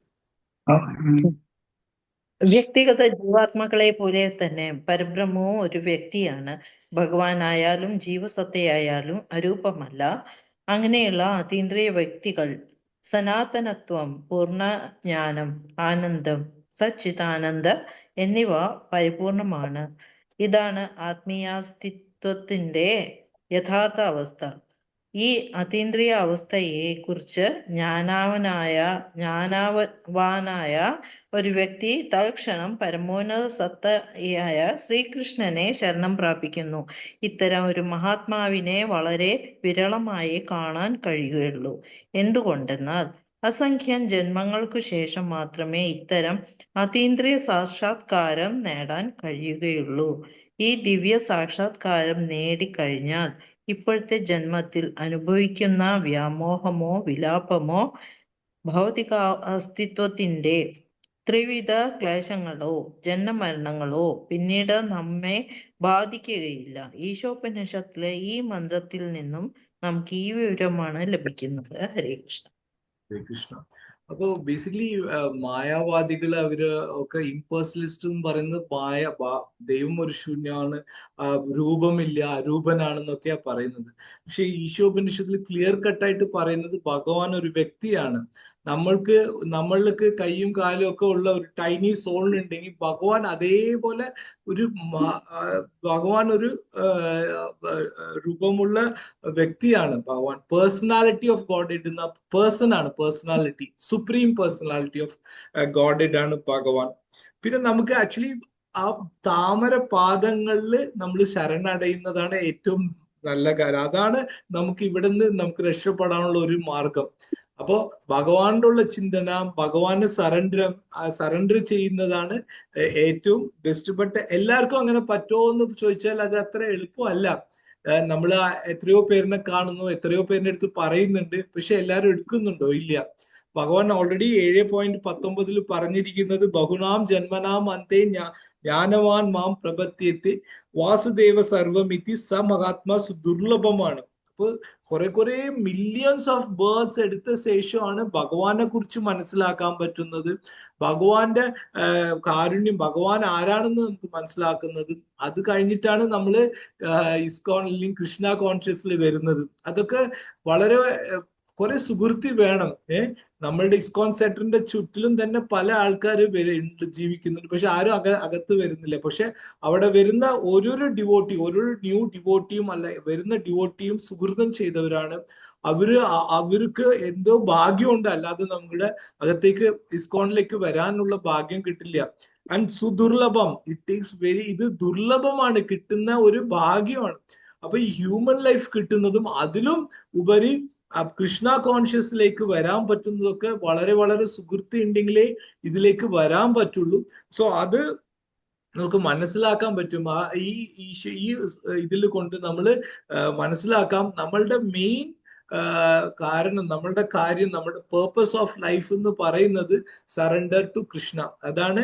വ്യക്തിഗത ജീവാത്മാക്കളെ പോലെ തന്നെ പരബ്രഹ്മവും ഒരു വ്യക്തിയാണ്. ഭഗവാനായാലും ജീവസത്തയായാലും അരൂപമല്ല. അങ്ങനെയുള്ള അതീന്ദ്രിയ വ്യക്തികൾ സനാതനത്വം, പൂർണ്ണജ്ഞാനം, ആനന്ദം, സച്ചിദാനന്ദ എന്നിവ പരിപൂർണമാണ്. ഇതാണ് ആത്മീയാസ്തിത്വത്തിന്റെ യഥാർത്ഥ അവസ്ഥ. ഈ അതീന്ദ്രിയ അവസ്ഥയെ കുറിച്ച് ജ്ഞാനവാനായ ഒരു വ്യക്തി തൽക്ഷണം പരമോന്നത സത്തയായ ശ്രീകൃഷ്ണനെ ശരണം പ്രാപിക്കുന്നു. ഇത്തരം ഒരു മഹാത്മാവിനെ വളരെ വിരളമായി കാണാൻ കഴിയുകയുള്ളൂ. എന്തുകൊണ്ടെന്നാൽ അസംഖ്യം ജന്മങ്ങൾക്കു ശേഷം മാത്രമേ ഇത്തരം അതീന്ദ്രിയ സാക്ഷാത്കാരം നേടാൻ കഴിയുകയുള്ളൂ. ഈ ദിവ്യ സാക്ഷാത്കാരം നേടിക്കഴിഞ്ഞാൽ ഇപ്പോഴത്തെ ജന്മത്തിൽ അനുഭവിക്കുന്ന വ്യാമോഹമോ വിലാപമോ ഭൗതിക അസ്തിത്വത്തിന്റെ ത്രിവിധ ക്ലേശങ്ങളോ ജന്മമരണങ്ങളോ പിന്നീട് നമ്മെ ബാധിക്കുകയില്ല. ഈശോപനിഷത്തിലെ ഈ മന്ത്രത്തിൽ നിന്നും നമുക്ക് ഈ വിവരമാണ് ലഭിക്കുന്നത്. ഹരേ കൃഷ്ണ. ഹരേ കൃഷ്ണ. അപ്പോ ബേസിക്കലി മായാവാദികൾ അവര് ഒക്കെ ഇംപേഴ്സണലിസ്റ്റ് എന്ന് പറയുന്നത് ദൈവം ഒരു ശൂന്യമാണ്, രൂപമില്ല, അരൂപനാണെന്നൊക്കെയാ പറയുന്നത്. പക്ഷെ ഈശോപനിഷത്തിൽ ക്ലിയർ കട്ടായിട്ട് പറയുന്നത് ഭഗവാൻ ഒരു വ്യക്തിയാണ്. നമ്മൾക്ക് കൈയും കാലും ഒക്കെ ഉള്ള ഒരു ടൈനി സോൾ ഉണ്ടെങ്കിൽ ഭഗവാൻ അതേപോലെ ഭഗവാൻ ഒരു രൂപമുള്ള വ്യക്തിയാണ്. ഭഗവാൻ പേഴ്സണാലിറ്റി ഓഫ് ഗോഡ് ഇടുന്ന പേഴ്സൺ ആണ്. Personality, supreme personality of God ആണ് ഭഗവാൻ. പിന്നെ നമുക്ക് ആക്ച്വലി ആ താമര പാദങ്ങളിൽ നമ്മൾ ശരണടയുന്നതാണ് ഏറ്റവും നല്ല കാര്യം. അതാണ് നമുക്ക് ഇവിടുന്ന് നമുക്ക് രക്ഷപ്പെടാനുള്ള ഒരു മാർഗം. അപ്പോ ഭഗവാന്റെ ഉള്ള ചിന്തന, ഭഗവാന് സറണ്ടർ ചെയ്യുന്നതാണ് ഏറ്റവും ബെസ്റ്റ്. ബട്ട് എല്ലാവർക്കും അങ്ങനെ പറ്റുമോ എന്ന് ചോദിച്ചാൽ അത് അത്ര എളുപ്പമല്ല. നമ്മൾ എത്രയോ പേരിനെ കാണുന്നു, എത്രയോ പേരിന്റെ അടുത്ത് പറയുന്നുണ്ട്, പക്ഷെ എല്ലാവരും എടുക്കുന്നുണ്ടോ? ഇല്ല. ഭഗവാൻ ഓൾറെഡി 7.19 പറഞ്ഞിരിക്കുന്നത് ബഹുനാം ജന്മനാം അന്തേ ജ്ഞാനവാൻ മാം പ്രപദ്യത്തെ വാസുദേവ സർവമിതി സ മഹാത്മാ ദുർലഭമാണ്. അപ്പൊ കുറെ മില്യൺസ് ഓഫ് ബേർഡ്സ് എടുത്ത ശേഷമാണ് ഭഗവാനെ കുറിച്ച് മനസ്സിലാക്കാൻ പറ്റുന്നത്. ഭഗവാന്റെ കാരുണ്യം, ഭഗവാൻ ആരാണെന്ന് നമുക്ക് മനസ്സിലാക്കുന്നത്. അത് കഴിഞ്ഞിട്ടാണ് നമ്മൾ ഇസ്കോൺ അല്ലെങ്കിൽ കൃഷ്ണ കോൺഷ്യസിൽ വരുന്നത്. അതൊക്കെ വളരെ കുറെ സുഹൃത്തി വേണം. നമ്മളുടെ ഇസ്കോൺ സെന്ററിന്റെ ചുറ്റിലും തന്നെ പല ആൾക്കാർ ജീവിക്കുന്നുണ്ട്, പക്ഷെ ആരും അകത്ത് വരുന്നില്ല. പക്ഷെ അവിടെ വരുന്ന ഓരോരോ ന്യൂ ഡിവോട്ടിയും വരുന്ന ഡിവോട്ടിയും സുഹൃതം ചെയ്തവരാണ്. അവർക്ക് എന്തോ ഭാഗ്യമുണ്ട്, അല്ലാതെ നമ്മുടെ അകത്തേക്ക് ഇസ്കോണിലേക്ക് വരാനുള്ള ഭാഗ്യം കിട്ടില്ല. ആൻഡ് സുദുർലഭം, ഇത് ദുർലഭമാണ്, കിട്ടുന്ന ഒരു ഭാഗ്യമാണ്. അപ്പൊ ഈ ഹ്യൂമൻ ലൈഫ് കിട്ടുന്നതും അതിലും ഉപരി കൃഷ്ണ കോൺഷ്യസിലേക്ക് വരാൻ പറ്റുന്നതൊക്കെ വളരെ വളരെ സുഹൃത്തി ഉണ്ടെങ്കിലേ ഇതിലേക്ക് വരാൻ പറ്റുള്ളൂ. സോ അത് നമുക്ക് മനസ്സിലാക്കാൻ പറ്റും. ഈ ഇതിൽ കൊണ്ട് നമ്മൾ മനസ്സിലാക്കാം നമ്മളുടെ മെയിൻ കാരണം നമ്മളുടെ കാര്യം, നമ്മുടെ പേർപ്പസ് ഓഫ് ലൈഫ് എന്ന് പറയുന്നത് സറണ്ടർ ടു കൃഷ്ണ. അതാണ്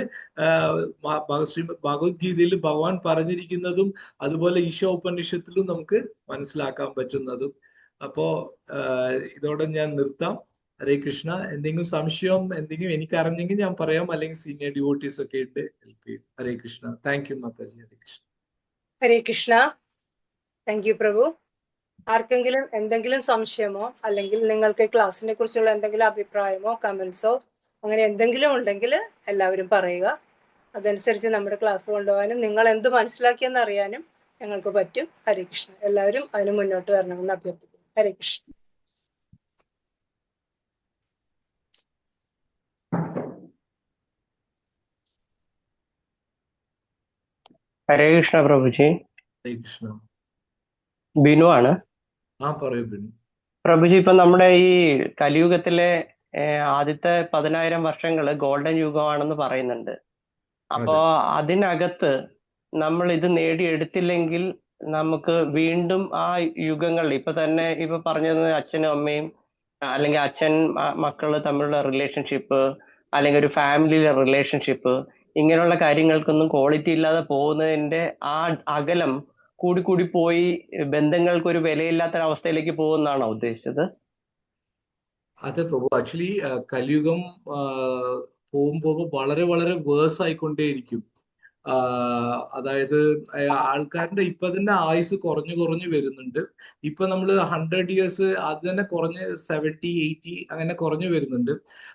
ഭഗവത്ഗീതയിൽ ഭഗവാൻ പറഞ്ഞിരിക്കുന്നതും അതുപോലെ ഈശോപനിഷത്തിലും നമുക്ക് മനസ്സിലാക്കാൻ പറ്റുന്നതും. അപ്പോ ഇതോടെ ഞാൻ നിർത്താം. ഹരേ കൃഷ്ണ. എന്തെങ്കിലും സംശയം എന്തെങ്കിലും എനിക്ക് അറിഞ്ഞെങ്കിൽ ഞാൻ പറയാം, അല്ലെങ്കിൽ സീനിയർ ഡിവോട്ടീസ് ഒക്കെ ഉണ്ട് ഹെൽപ്പ് ചെയ്യും. Hare Krishna. Thank you Mataji. Hare Krishna. Hare Krishna. Thank you Prabhu. ആർക്കെങ്കിലും എന്തെങ്കിലും സംശയമോ അല്ലെങ്കിൽ നിങ്ങൾക്ക് ക്ലാസ്സിനെ കുറിച്ചുള്ള എന്തെങ്കിലും അഭിപ്രായമോ കമന്റ്സോ അങ്ങനെ എന്തെങ്കിലും ഉണ്ടെങ്കിൽ എല്ലാവരും പറയുക. അതനുസരിച്ച് നമ്മുടെ ക്ലാസ് കൊണ്ടുപോകാനും നിങ്ങൾ എന്ത് മനസ്സിലാക്കിയെന്ന് അറിയാനും ഞങ്ങൾക്ക് പറ്റും. ഹരേ കൃഷ്ണ. എല്ലാവരും അതിന് മുന്നോട്ട് വരണമെന്ന് അഭ്യർത്ഥിക്കുന്നു. ഹരേ കൃഷ്ണ. ഹരേ കൃഷ്ണ പ്രഭുജി. ഹരേ കൃഷ്ണ. ബിനു ആണ്. പറയൂ ബിനു. പ്രഭുജി, ഇപ്പൊ നമ്മുടെ ഈ കലിയുഗത്തിലെ ആദ്യത്തെ 10,000 വർഷങ്ങള് ഗോൾഡൻ യുഗമാണെന്ന് പറയുന്നുണ്ട്. അപ്പോ അതിനകത്ത് നമ്മൾ ഇത് നേടിയെടുത്തില്ലെങ്കിൽ നമുക്ക് വീണ്ടും ആ യുഗങ്ങളിൽ ഇപ്പൊ തന്നെ ഇപ്പൊ പറഞ്ഞത് അച്ഛനും അമ്മയും അല്ലെങ്കിൽ അച്ഛൻ മക്കള് തമ്മിലുള്ള റിലേഷൻഷിപ്പ് അല്ലെങ്കിൽ ഒരു ഫാമിലിയിലെ റിലേഷൻഷിപ്പ്, ഇങ്ങനെയുള്ള കാര്യങ്ങൾക്കൊന്നും ക്വാളിറ്റി ഇല്ലാതെ പോകുന്നതിന്റെ ആ അകലം കൂടി പോയി ബന്ധങ്ങൾക്ക് ഒരു വിലയില്ലാത്ത അവസ്ഥയിലേക്ക് പോകുന്നതാണോ ഉദ്ദേശിച്ചത്? അതെ പ്രഭു. ആക്ച്വലി കലിയുഗം പോകുമ്പോൾ വളരെ വളരെ വേഴ്സ് ആയിക്കൊണ്ടേയിരിക്കും. അതായത് ആൾക്കാരുടെ ഇപ്പൊ തന്നെ ആയുസ് കുറഞ്ഞു വരുന്നുണ്ട്. ഇപ്പൊ നമ്മൾ 100 years അത് തന്നെ കുറഞ്ഞ് 70, 80 അങ്ങനെ കുറഞ്ഞു വരുന്നുണ്ട്.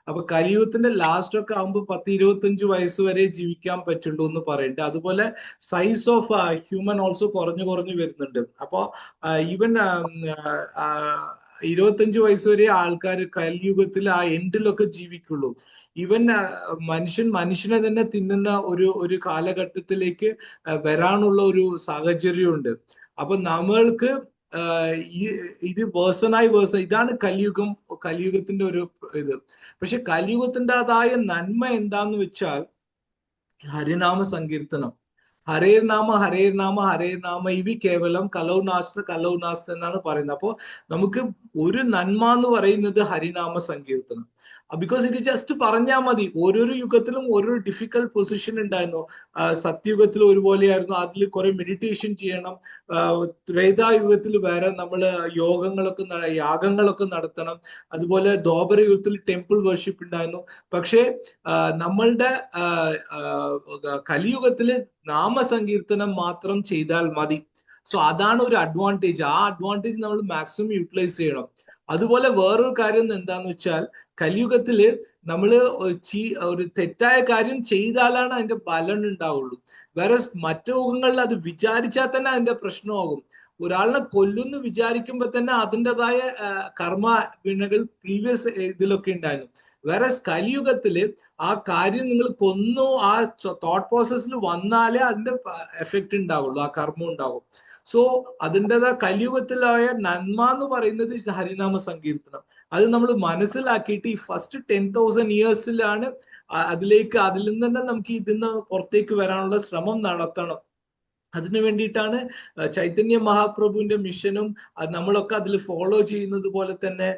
അപ്പൊ കലിയുഗത്തിന്റെ ലാസ്റ്റ് ഒക്കെ ആകുമ്പോൾ 10-25 വയസ്സ് വരെ ജീവിക്കാൻ പറ്റുള്ളൂ എന്ന് പറയുന്നുണ്ട്. അതുപോലെ സൈസ് ഓഫ് ഹ്യൂമൻ ഓൾസോ കുറഞ്ഞു വരുന്നുണ്ട്. അപ്പോ ഈവൻ 25 വയസ്സ് വരെ ആൾക്കാർ കലിയുഗത്തിൽ ആ എൻഡിലൊക്കെ ജീവിക്കുള്ളൂ. ഈവൻ മനുഷ്യനെ തന്നെ തിന്നുന്ന ഒരു കാലഘട്ടത്തിലേക്ക് വരാനുള്ള ഒരു സാഹചര്യമുണ്ട്. അപ്പൊ നമ്മൾക്ക് ഇത് വേഴ്സണായി ഇതാണ് കലിയുഗത്തിന്റെ ഒരു ഇത്. പക്ഷെ കലിയുഗത്തിൻ്റെതായ നന്മ എന്താന്ന് വെച്ചാൽ ഹരിനാമ സങ്കീർത്തനം. ഹരേ നാമ ഹരേ നാമ ഹരേ നാമ ഇവി കേവലം കലൗനാസ്ത എന്നാണ് പറയുന്നത്. അപ്പോൾ നമുക്ക് ഒരു നന്മ എന്ന് പറയുന്നത് ഹരിനാമ സങ്കീർത്തനം. ബിക്കോസ് ഇത് ജസ്റ്റ് പറഞ്ഞാൽ മതി. ഓരോരോ യുഗത്തിലും ഓരോ ഡിഫിക്കൽട്ട് പൊസിഷൻ ഉണ്ടായിരുന്നു. സത്യയുഗത്തിൽ ഒരുപോലെയായിരുന്നു, അതിൽ കുറെ മെഡിറ്റേഷൻ ചെയ്യണം. ത്രേതായുഗത്തിൽ വേറെ നമ്മൾ യാഗങ്ങളൊക്കെ നടത്തണം. അതുപോലെ ദ്വാപര യുഗത്തിൽ ടെമ്പിൾ വർഷിപ്പ് ഉണ്ടായിരുന്നു. പക്ഷേ നമ്മളുടെ കലിയുഗത്തില് നാമസങ്കീർത്തനം മാത്രം ചെയ്താൽ മതി. സോ അതാണ് ഒരു അഡ്വാൻറ്റേജ്. ആ അഡ്വാൻറ്റേജ് നമ്മൾ മാക്സിമം യൂട്ടിലൈസ് ചെയ്യണം. അതുപോലെ വേറൊരു കാര്യം എന്താന്ന് വെച്ചാൽ കലിയുഗത്തില് നമ്മള് ഒരു തെറ്റായ കാര്യം ചെയ്താലാണ് അതിന്റെ ബലം ഉണ്ടാവുള്ളൂ. വേറെ മറ്റു യുഗങ്ങളിൽ അത് വിചാരിച്ചാൽ തന്നെ അതിന്റെ പ്രശ്നമാകും. ഒരാളിനെ കൊല്ലുന്നു വിചാരിക്കുമ്പോ തന്നെ അതിൻ്റെതായ കർമ്മ വിനകൾ പ്രീവിയസ് ഇതിലൊക്കെ ഉണ്ടായിരുന്നു. വേറെ കലിയുഗത്തില് ആ കാര്യം നിങ്ങൾ കൊന്നു ആ തോട്ട് പ്രോസസ്സിൽ വന്നാലേ അതിന്റെ എഫക്റ്റ് ഉണ്ടാവുള്ളൂ, ആ കർമ്മം ഉണ്ടാവും. സോ അതിൻ്റെതായ കലിയുഗത്തിലായ നന്മ എന്ന് പറയുന്നത് ഹരിനാമ സങ്കീർത്തനം. അത് നമ്മൾ മനസ്സിലാക്കിയിട്ട് ഈ ഫസ്റ്റ് 10,000 yearsലാണ് അതിൽ നിന്ന് തന്നെ നമുക്ക് ഇതിന്ന് പുറത്തേക്ക് വരാനുള്ള ശ്രമം നടത്തണം. അതിനു വേണ്ടിയിട്ടാണ് ചൈതന്യ മഹാപ്രഭുവിന്റെ മിഷനും നമ്മളൊക്കെ അതിൽ ഫോളോ ചെയ്യുന്നത് പോലെ തന്നെ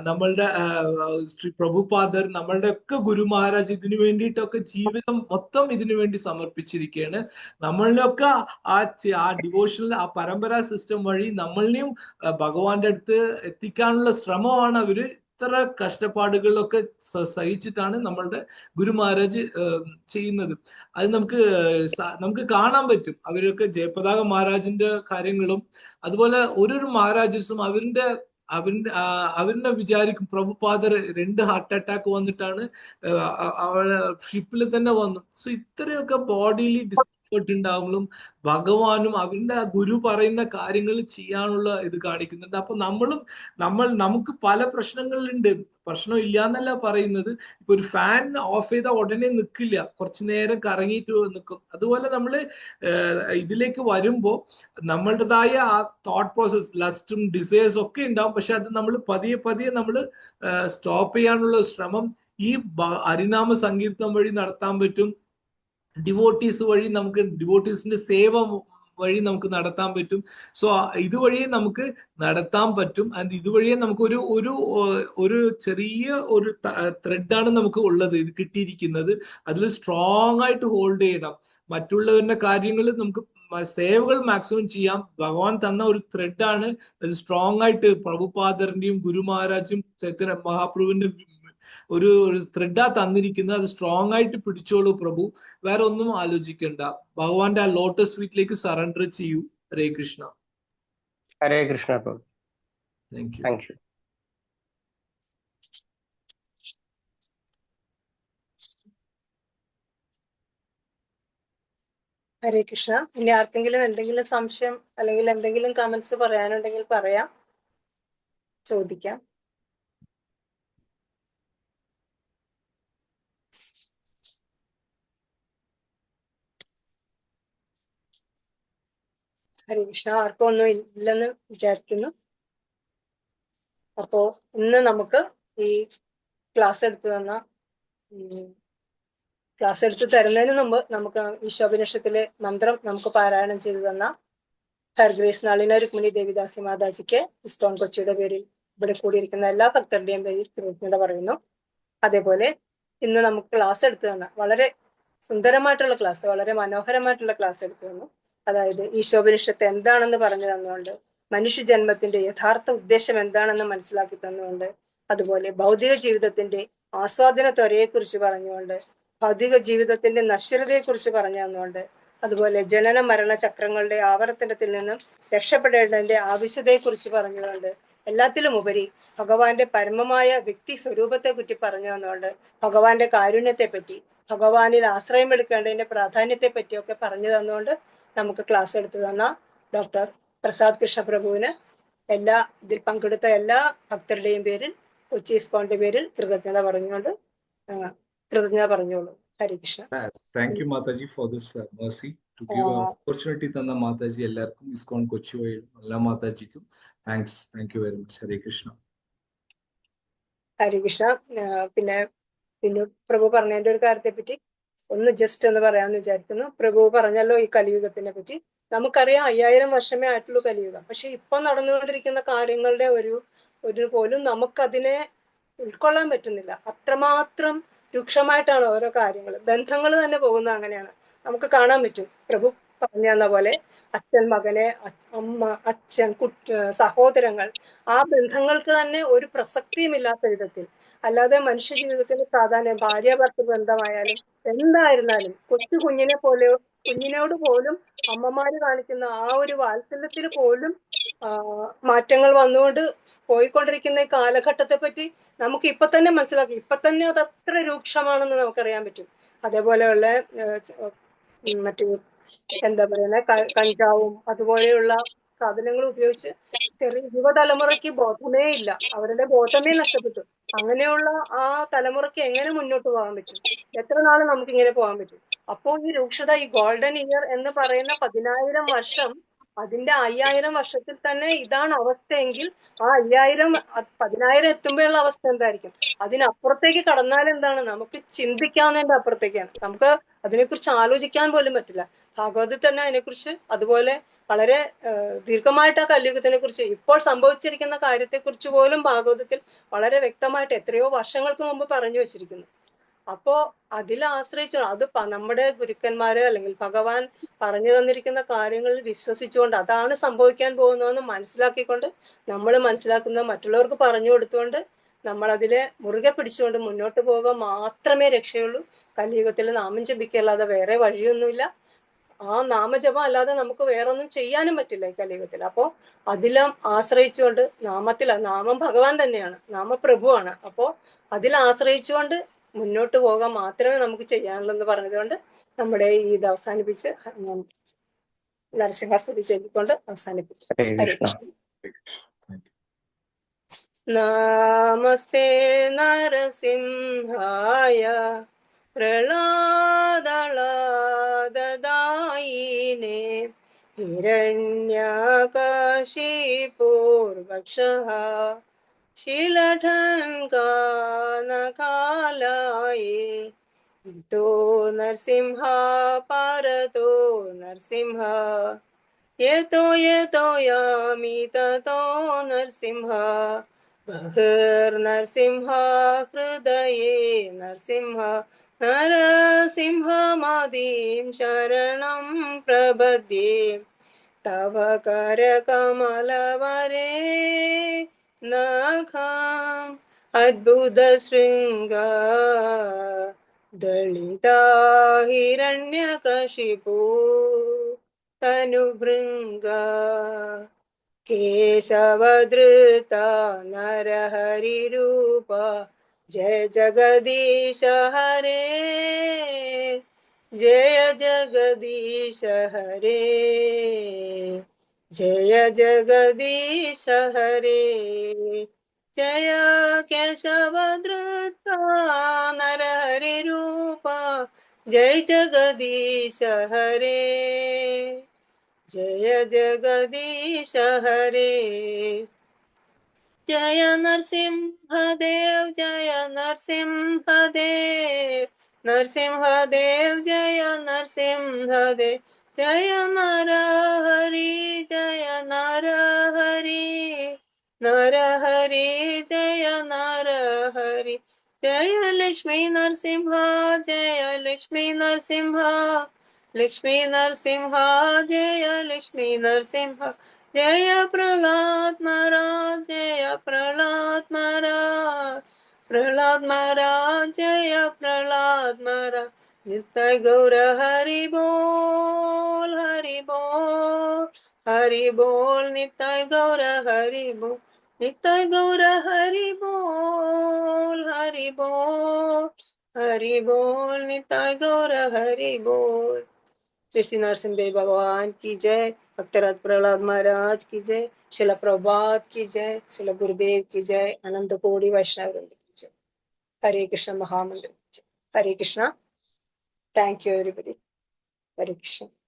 നമ്മളുടെ ശ്രീ പ്രഭുപാദർ, നമ്മളുടെ ഒക്കെ ഗുരു മഹാരാജ് ഇതിനു വേണ്ടിയിട്ടൊക്കെ ജീവിതം മൊത്തം ഇതിനു വേണ്ടി സമർപ്പിച്ചിരിക്കുകയാണ്. നമ്മളിലൊക്കെ ആ ഡിവോഷണൽ ആ പരമ്പരാ സിസ്റ്റം വഴി നമ്മളിനെയും ഭഗവാന്റെ അടുത്ത് എത്തിക്കാനുള്ള ശ്രമമാണ് അവര് ഇത്ര കഷ്ടപ്പാടുകളൊക്കെ സഹിച്ചിട്ടാണ് നമ്മളുടെ ഗുരു മഹാരാജ് ചെയ്യുന്നത്. അത് നമുക്ക് കാണാൻ പറ്റും. അവരൊക്കെ ജയപതാക മഹാരാജിന്റെ കാര്യങ്ങളും അതുപോലെ ഓരോരോ മഹാരാജസും അവരിനെ വിചാരിക്കും പ്രഭുപാദർ 2 ഹാർട്ട് അറ്റാക്ക് വന്നിട്ടാണ് അവളെ ഷിപ്പിൽ തന്നെ വന്നു. സോ ഇത്രയൊക്കെ ബോഡിയിൽ ഡിസ്കംഫർട്ട് ഉണ്ടാവുമ്പോഴും ഭഗവാനും അവരുടെ ഗുരു പറയുന്ന കാര്യങ്ങൾ ചെയ്യാനുള്ള ഇത് കാണിക്കുന്നുണ്ട്. അപ്പൊ നമുക്ക് പല പ്രശ്നങ്ങളുണ്ട്. പ്രശ്നം ഇല്ല എന്നല്ല പറയുന്നത്. ഇപ്പൊ ഒരു ഫാൻ ഓഫ് ചെയ്താൽ ഉടനെ നിൽക്കില്ല, കുറച്ചു നേരം കറങ്ങിയിട്ട് നിൽക്കും. അതുപോലെ നമ്മള് ഇതിലേക്ക് വരുമ്പോ നമ്മളുടേതായ ആ തോട്ട് പ്രോസസ്, ലസ്റ്റും ഡിസയേഴ്സ് ഒക്കെ ഉണ്ടാവും. പക്ഷെ അത് നമ്മൾ പതിയെ നമ്മൾ സ്റ്റോപ്പ് ചെയ്യാനുള്ള ശ്രമം ഈ ഹരിനാമ സങ്കീർത്തനം വഴി നടത്താൻ പറ്റും. ഡിവോട്ടീസ് വഴി നമുക്ക് ഡിവോട്ടീസിന്റെ സേവ വഴി നമുക്ക് നടത്താൻ പറ്റും. സോ ഇതുവഴിയെ നമുക്ക് നടത്താൻ പറ്റും. ആൻഡ് ഇതുവഴിയെ നമുക്ക് ഒരു ഒരു ഒരു ചെറിയ ഒരു ത്രെഡാണ് നമുക്ക് ഉള്ളത്, ഇത് കിട്ടിയിരിക്കുന്നത്. അതിൽ സ്ട്രോങ് ആയിട്ട് ഹോൾഡ് ചെയ്യണം. മറ്റുള്ളവരുടെ കാര്യങ്ങൾ നമുക്ക് സേവകൾ മാക്സിമം ചെയ്യാം. ഭഗവാൻ തന്ന ഒരു ത്രെഡാണ് അത്. സ്ട്രോങ് ആയിട്ട് പ്രഭുപാദറിന്റെയും ഗുരു മഹാരാജും ചൈതന്യ മഹാപ്രഭുവിന്റെ ഒരു ത്രെഡാ തന്നിരിക്കുന്നത്. അത് സ്ട്രോങ് ആയിട്ട് പിടിച്ചോളൂ പ്രഭു. വേറെ ഒന്നും ആലോചിക്കണ്ട. ഭഗവാന്റെ ആ ലോട്ടസ് ഫീറ്റിലേക്ക് സറണ്ടർ ചെയ്യൂ. Hare Krishna. Hare Krishna Prabhu. Thank you. Thank you. Hare Krishna. ഇനി ആർക്കെങ്കിലും എന്തെങ്കിലും സംശയം അല്ലെങ്കിൽ എന്തെങ്കിലും കമന്റ്സ് പറയാനുണ്ടെങ്കിൽ പറയാം, ചോദിക്കാം. ഹരേ കൃഷ്ണ. ആർക്കും ഒന്നും ഇല്ലെന്ന് വിചാരിക്കുന്നു. അപ്പോ ഇന്ന് നമുക്ക് ഈ ക്ലാസ് എടുത്തു തരുന്നതിന് മുമ്പ് നമുക്ക് ഈശോപനിഷത്തിലെ മന്ത്രം നമുക്ക് പാരായണം ചെയ്തു തന്ന ഹർഗ്രേസ് നളിന രുക്മിണി ദേവിദാസി മാതാജിക്ക് ഇസ്കോൺ കൊച്ചിയുടെ പേരിൽ ഇവിടെ കൂടിയിരിക്കുന്ന എല്ലാ ഭക്തരുടെയും പേരിൽ കൃതജ്ഞത പറയുന്നു. അതേപോലെ ഇന്ന് നമുക്ക് ക്ലാസ് എടുത്തു തന്ന വളരെ സുന്ദരമായിട്ടുള്ള ക്ലാസ്, വളരെ മനോഹരമായിട്ടുള്ള ക്ലാസ് എടുത്തു തന്നു. അതായത് ഈശോപനിഷത്ത് എന്താണെന്ന് പറഞ്ഞു തന്നുകൊണ്ട്, മനുഷ്യ ജന്മത്തിന്റെ യഥാർത്ഥ ഉദ്ദേശം എന്താണെന്ന് മനസ്സിലാക്കി തന്നുകൊണ്ട്, അതുപോലെ ഭൗതിക ജീവിതത്തിന്റെ ആസ്വാദന ത്വരയെക്കുറിച്ച് പറഞ്ഞുകൊണ്ട്, ഭൗതിക ജീവിതത്തിന്റെ നശ്വരതയെക്കുറിച്ച് പറഞ്ഞു തന്നുകൊണ്ട്, അതുപോലെ ജനന മരണ ചക്രങ്ങളുടെ ആവർത്തനത്തിൽ നിന്നും രക്ഷപ്പെടേണ്ടതിന്റെ ആവശ്യതയെക്കുറിച്ച് പറഞ്ഞുകൊണ്ട്, എല്ലാത്തിലും ഉപരി ഭഗവാന്റെ പരമമായ വ്യക്തി സ്വരൂപത്തെ കുറിച്ച് പറഞ്ഞു തന്നുകൊണ്ട്, ഭഗവാന്റെ കാരുണ്യത്തെ പറ്റി, ഭഗവാനിൽ ആശ്രയം എടുക്കേണ്ടതിന്റെ പ്രാധാന്യത്തെ പറ്റിയൊക്കെ പറഞ്ഞു തന്നുകൊണ്ട് നമുക്ക് ക്ലാസ് എടുത്തു തന്ന ഡോക്ടർ പ്രസാദ് കൃഷ്ണപ്രഭുവിന് ഇതിൽ പങ്കെടുത്ത എല്ലാ ഭക്തരുടെയും പേരിൽ, കൊച്ചി ഇസ്കോണിന്റെ പേരിൽ കൃതജ്ഞത പറഞ്ഞോളൂ. Hare Krishna. Thank you Mataji for this mercy to give opportunity തന്ന മാതാജി എല്ലാവർക്കും, ഇസ്കോൺ കൊച്ചി വഴി എല്ലാ മാതാജിക്കും thanks. Thank you very much. Hare Krishna. Hare Krishna. പിന്നെ പ്രഭു പറഞ്ഞതിന്റെ ഒരു കാര്യത്തെ പറ്റി ഒന്ന് ജസ്റ്റ് ഒന്ന് പറയാമെന്ന് വിചാരിക്കുന്നു. പ്രഭു പറഞ്ഞല്ലോ ഈ കലിയുഗത്തിനെ പറ്റി. നമുക്കറിയാം 5000 വർഷമേ ആയിട്ടുള്ളൂ കലിയുഗം. പക്ഷെ ഇപ്പൊ നടന്നുകൊണ്ടിരിക്കുന്ന കാര്യങ്ങളുടെ ഒരു പോലും നമുക്കതിനെ ഉൾക്കൊള്ളാൻ പറ്റുന്നില്ല. അത്രമാത്രം രൂക്ഷമായിട്ടാണ് ഓരോ കാര്യങ്ങൾ, ബന്ധങ്ങൾ തന്നെ പോകുന്നത് അങ്ങനെയാണ്. നമുക്ക് കാണാൻ പറ്റും. പ്രഭു പറഞ്ഞു തന്ന പോലെ അച്ഛൻ മകനെ, അമ്മ അച്ഛൻ സഹോദരങ്ങൾ, ആ ബന്ധങ്ങൾക്ക് തന്നെ ഒരു പ്രസക്തിയും ഇല്ലാത്ത വിധത്തിൽ, അല്ലാതെ മനുഷ്യ ജീവിതത്തിന് പ്രാധാന്യം ഭാര്യ ഭർത്തൃ ബന്ധമായാലും എന്തായിരുന്നാലും കുഞ്ഞിനോട് പോലും അമ്മമാര് കാണിക്കുന്ന ആ ഒരു വാത്സല്യത്തിൽ പോലും മാറ്റങ്ങൾ വന്നുകൊണ്ട് പോയിക്കൊണ്ടിരിക്കുന്ന ഈ കാലഘട്ടത്തെ പറ്റി നമുക്ക് ഇപ്പൊ തന്നെ മനസ്സിലാക്കി. ഇപ്പൊ തന്നെ അത് അത്ര രൂക്ഷമാണെന്ന് നമുക്കറിയാൻ പറ്റും. അതേപോലെയുള്ള മറ്റു എന്താ പറയുന്ന കഞ്ചാവും അതുപോലെയുള്ള സാധനങ്ങൾ ഉപയോഗിച്ച് ചെറിയ യുവതലമുറയ്ക്ക് ബോധമേ ഇല്ല. അവരുടെ ബോധമേ നഷ്ടപ്പെട്ടു. അങ്ങനെയുള്ള ആ തലമുറയ്ക്ക് എങ്ങനെ മുന്നോട്ട് പോകാൻ പറ്റും? എത്ര നാൾ നമുക്ക് ഇങ്ങനെ പോകാൻ പറ്റും? അപ്പോൾ ഈ രൂക്ഷത, ഈ ഗോൾഡൻ ഇയർ എന്ന് പറയുന്ന 10000 വർഷം, അതിന്റെ 5000 വർഷത്തിൽ തന്നെ ഇതാണ് അവസ്ഥയെങ്കിൽ ആ 10000 എത്തുമ്പോഴുള്ള അവസ്ഥ എന്തായിരിക്കും? അതിനപ്പുറത്തേക്ക് കടന്നാൽ എന്താണ്? നമുക്ക് ചിന്തിക്കാവുന്നതിന്റെ അപ്പുറത്തേക്കാണ്. നമുക്ക് അതിനെക്കുറിച്ച് ആലോചിക്കാൻ പോലും പറ്റില്ല. ഭാഗവതത്തിൽ തന്നെ അതിനെക്കുറിച്ച് അതുപോലെ വളരെ ദീർഘമായിട്ട് ആ കലിയുഗത്തിനെ കുറിച്ച്, ഇപ്പോൾ സംഭവിച്ചിരിക്കുന്ന കാര്യത്തെക്കുറിച്ച് പോലും ഭാഗവതത്തിൽ വളരെ വ്യക്തമായിട്ട് എത്രയോ വർഷങ്ങൾക്ക് മുമ്പ് പറഞ്ഞു വെച്ചിരിക്കുന്നു. അപ്പോ അതിൽ ആശ്രയിച്ചു അത് നമ്മുടെ ഗുരുക്കന്മാര് അല്ലെങ്കിൽ ഭഗവാൻ പറഞ്ഞു തന്നിരിക്കുന്ന കാര്യങ്ങളിൽ വിശ്വസിച്ചുകൊണ്ട് അതാണ് സംഭവിക്കാൻ പോകുന്നതെന്ന് മനസ്സിലാക്കിക്കൊണ്ട്, നമ്മൾ മനസ്സിലാക്കുന്നത് മറ്റുള്ളവർക്ക് പറഞ്ഞു കൊടുത്തുകൊണ്ട്, നമ്മൾ അതിലെ മുറുകെ പിടിച്ചുകൊണ്ട് മുന്നോട്ട് പോവുക മാത്രമേ രക്ഷയുള്ളൂ. കലിയുഗത്തിൽ നാമം ജപിക്കല്ലാതെ വേറെ വഴിയൊന്നുമില്ല. ആ നാമജപം അല്ലാതെ നമുക്ക് വേറൊന്നും ചെയ്യാനും പറ്റില്ല ഈ കലിയുഗത്തിൽ. അപ്പോ അതിലും ആശ്രയിച്ചുകൊണ്ട്, നാമം ഭഗവാൻ തന്നെയാണ്, നാമപ്രഭുവാണ്. അപ്പോ അതിൽ ആശ്രയിച്ചുകൊണ്ട് മുന്നോട്ട് പോകാൻ മാത്രമേ നമുക്ക് ചെയ്യാനുള്ളെന്ന് പറഞ്ഞതുകൊണ്ട് നമ്മുടെ ഈ ഇത് അവസാനിപ്പിച്ച് ഞാൻ നരസിംഹസ്തുതി ചൊല്ലിക്കൊണ്ട് അവസാനിപ്പിച്ചു. ഹരേ കൃഷ്ണ. നമസ്തേ നരസിംഹായ പ്രഹ്ലാദാദായിനേ ഹിരണ്യകശിപുർവക്ഷഃ ശീലഠൻകാനകാലായേ ഇതോ നരസിംഹ പരതോ നരസിംഹ यतो यामि ततो नरसिंह बहिर्नरसिंह हृदये नरसिंह नरसिंहमादिं शरणं प्रपद्ये तव करकमलवरे नखम् अद्भुतशृङ्गा दलिता हिरण्यकशिपु तनुभृङ्गा केशवधृता नरहरिरूपा जय जगदीश हरे जय जगदीश हरे जय जगदीश हरे जय केशवधृता नरहरिरूपा जय जगदीश हरे जय जगदीश हरे जय नरसिंहदेव जय नरसिंहदेव नरसिंहदेव जय नरसिंहदेव जय नरहरि जय नरहरि नरहरि जय नरहरि जय लक्ष्मी नरसिंह जय लक्ष्मी नरसिंह लक्ष्मी नरसिंह जय लक्ष्मी नरसिंह जय प्रहलाद महाराज जय प्रहलाद महाराज प्रहलाद महाराज जय प्रहलाद महाराज नित्य गौर हरि बोल हरि बोल हरि बोल नित्य गौर हरि बोल नित्य गौर हरि बोल हरि बोल हरि बोल नित्य गौर हरि बोल। श्री नरसिंहदेव भगवान की जय, भक्तराज प्रहलाद महाराज की जय, शिला प्रभात की जय, शिला गुरुदेव की जय, अनंत कोटि वैष्णव वृंद की जय। हरे कृष्ण महामंत्र की जय। Hare Krishna. Thank you everybody. Hare Krishna.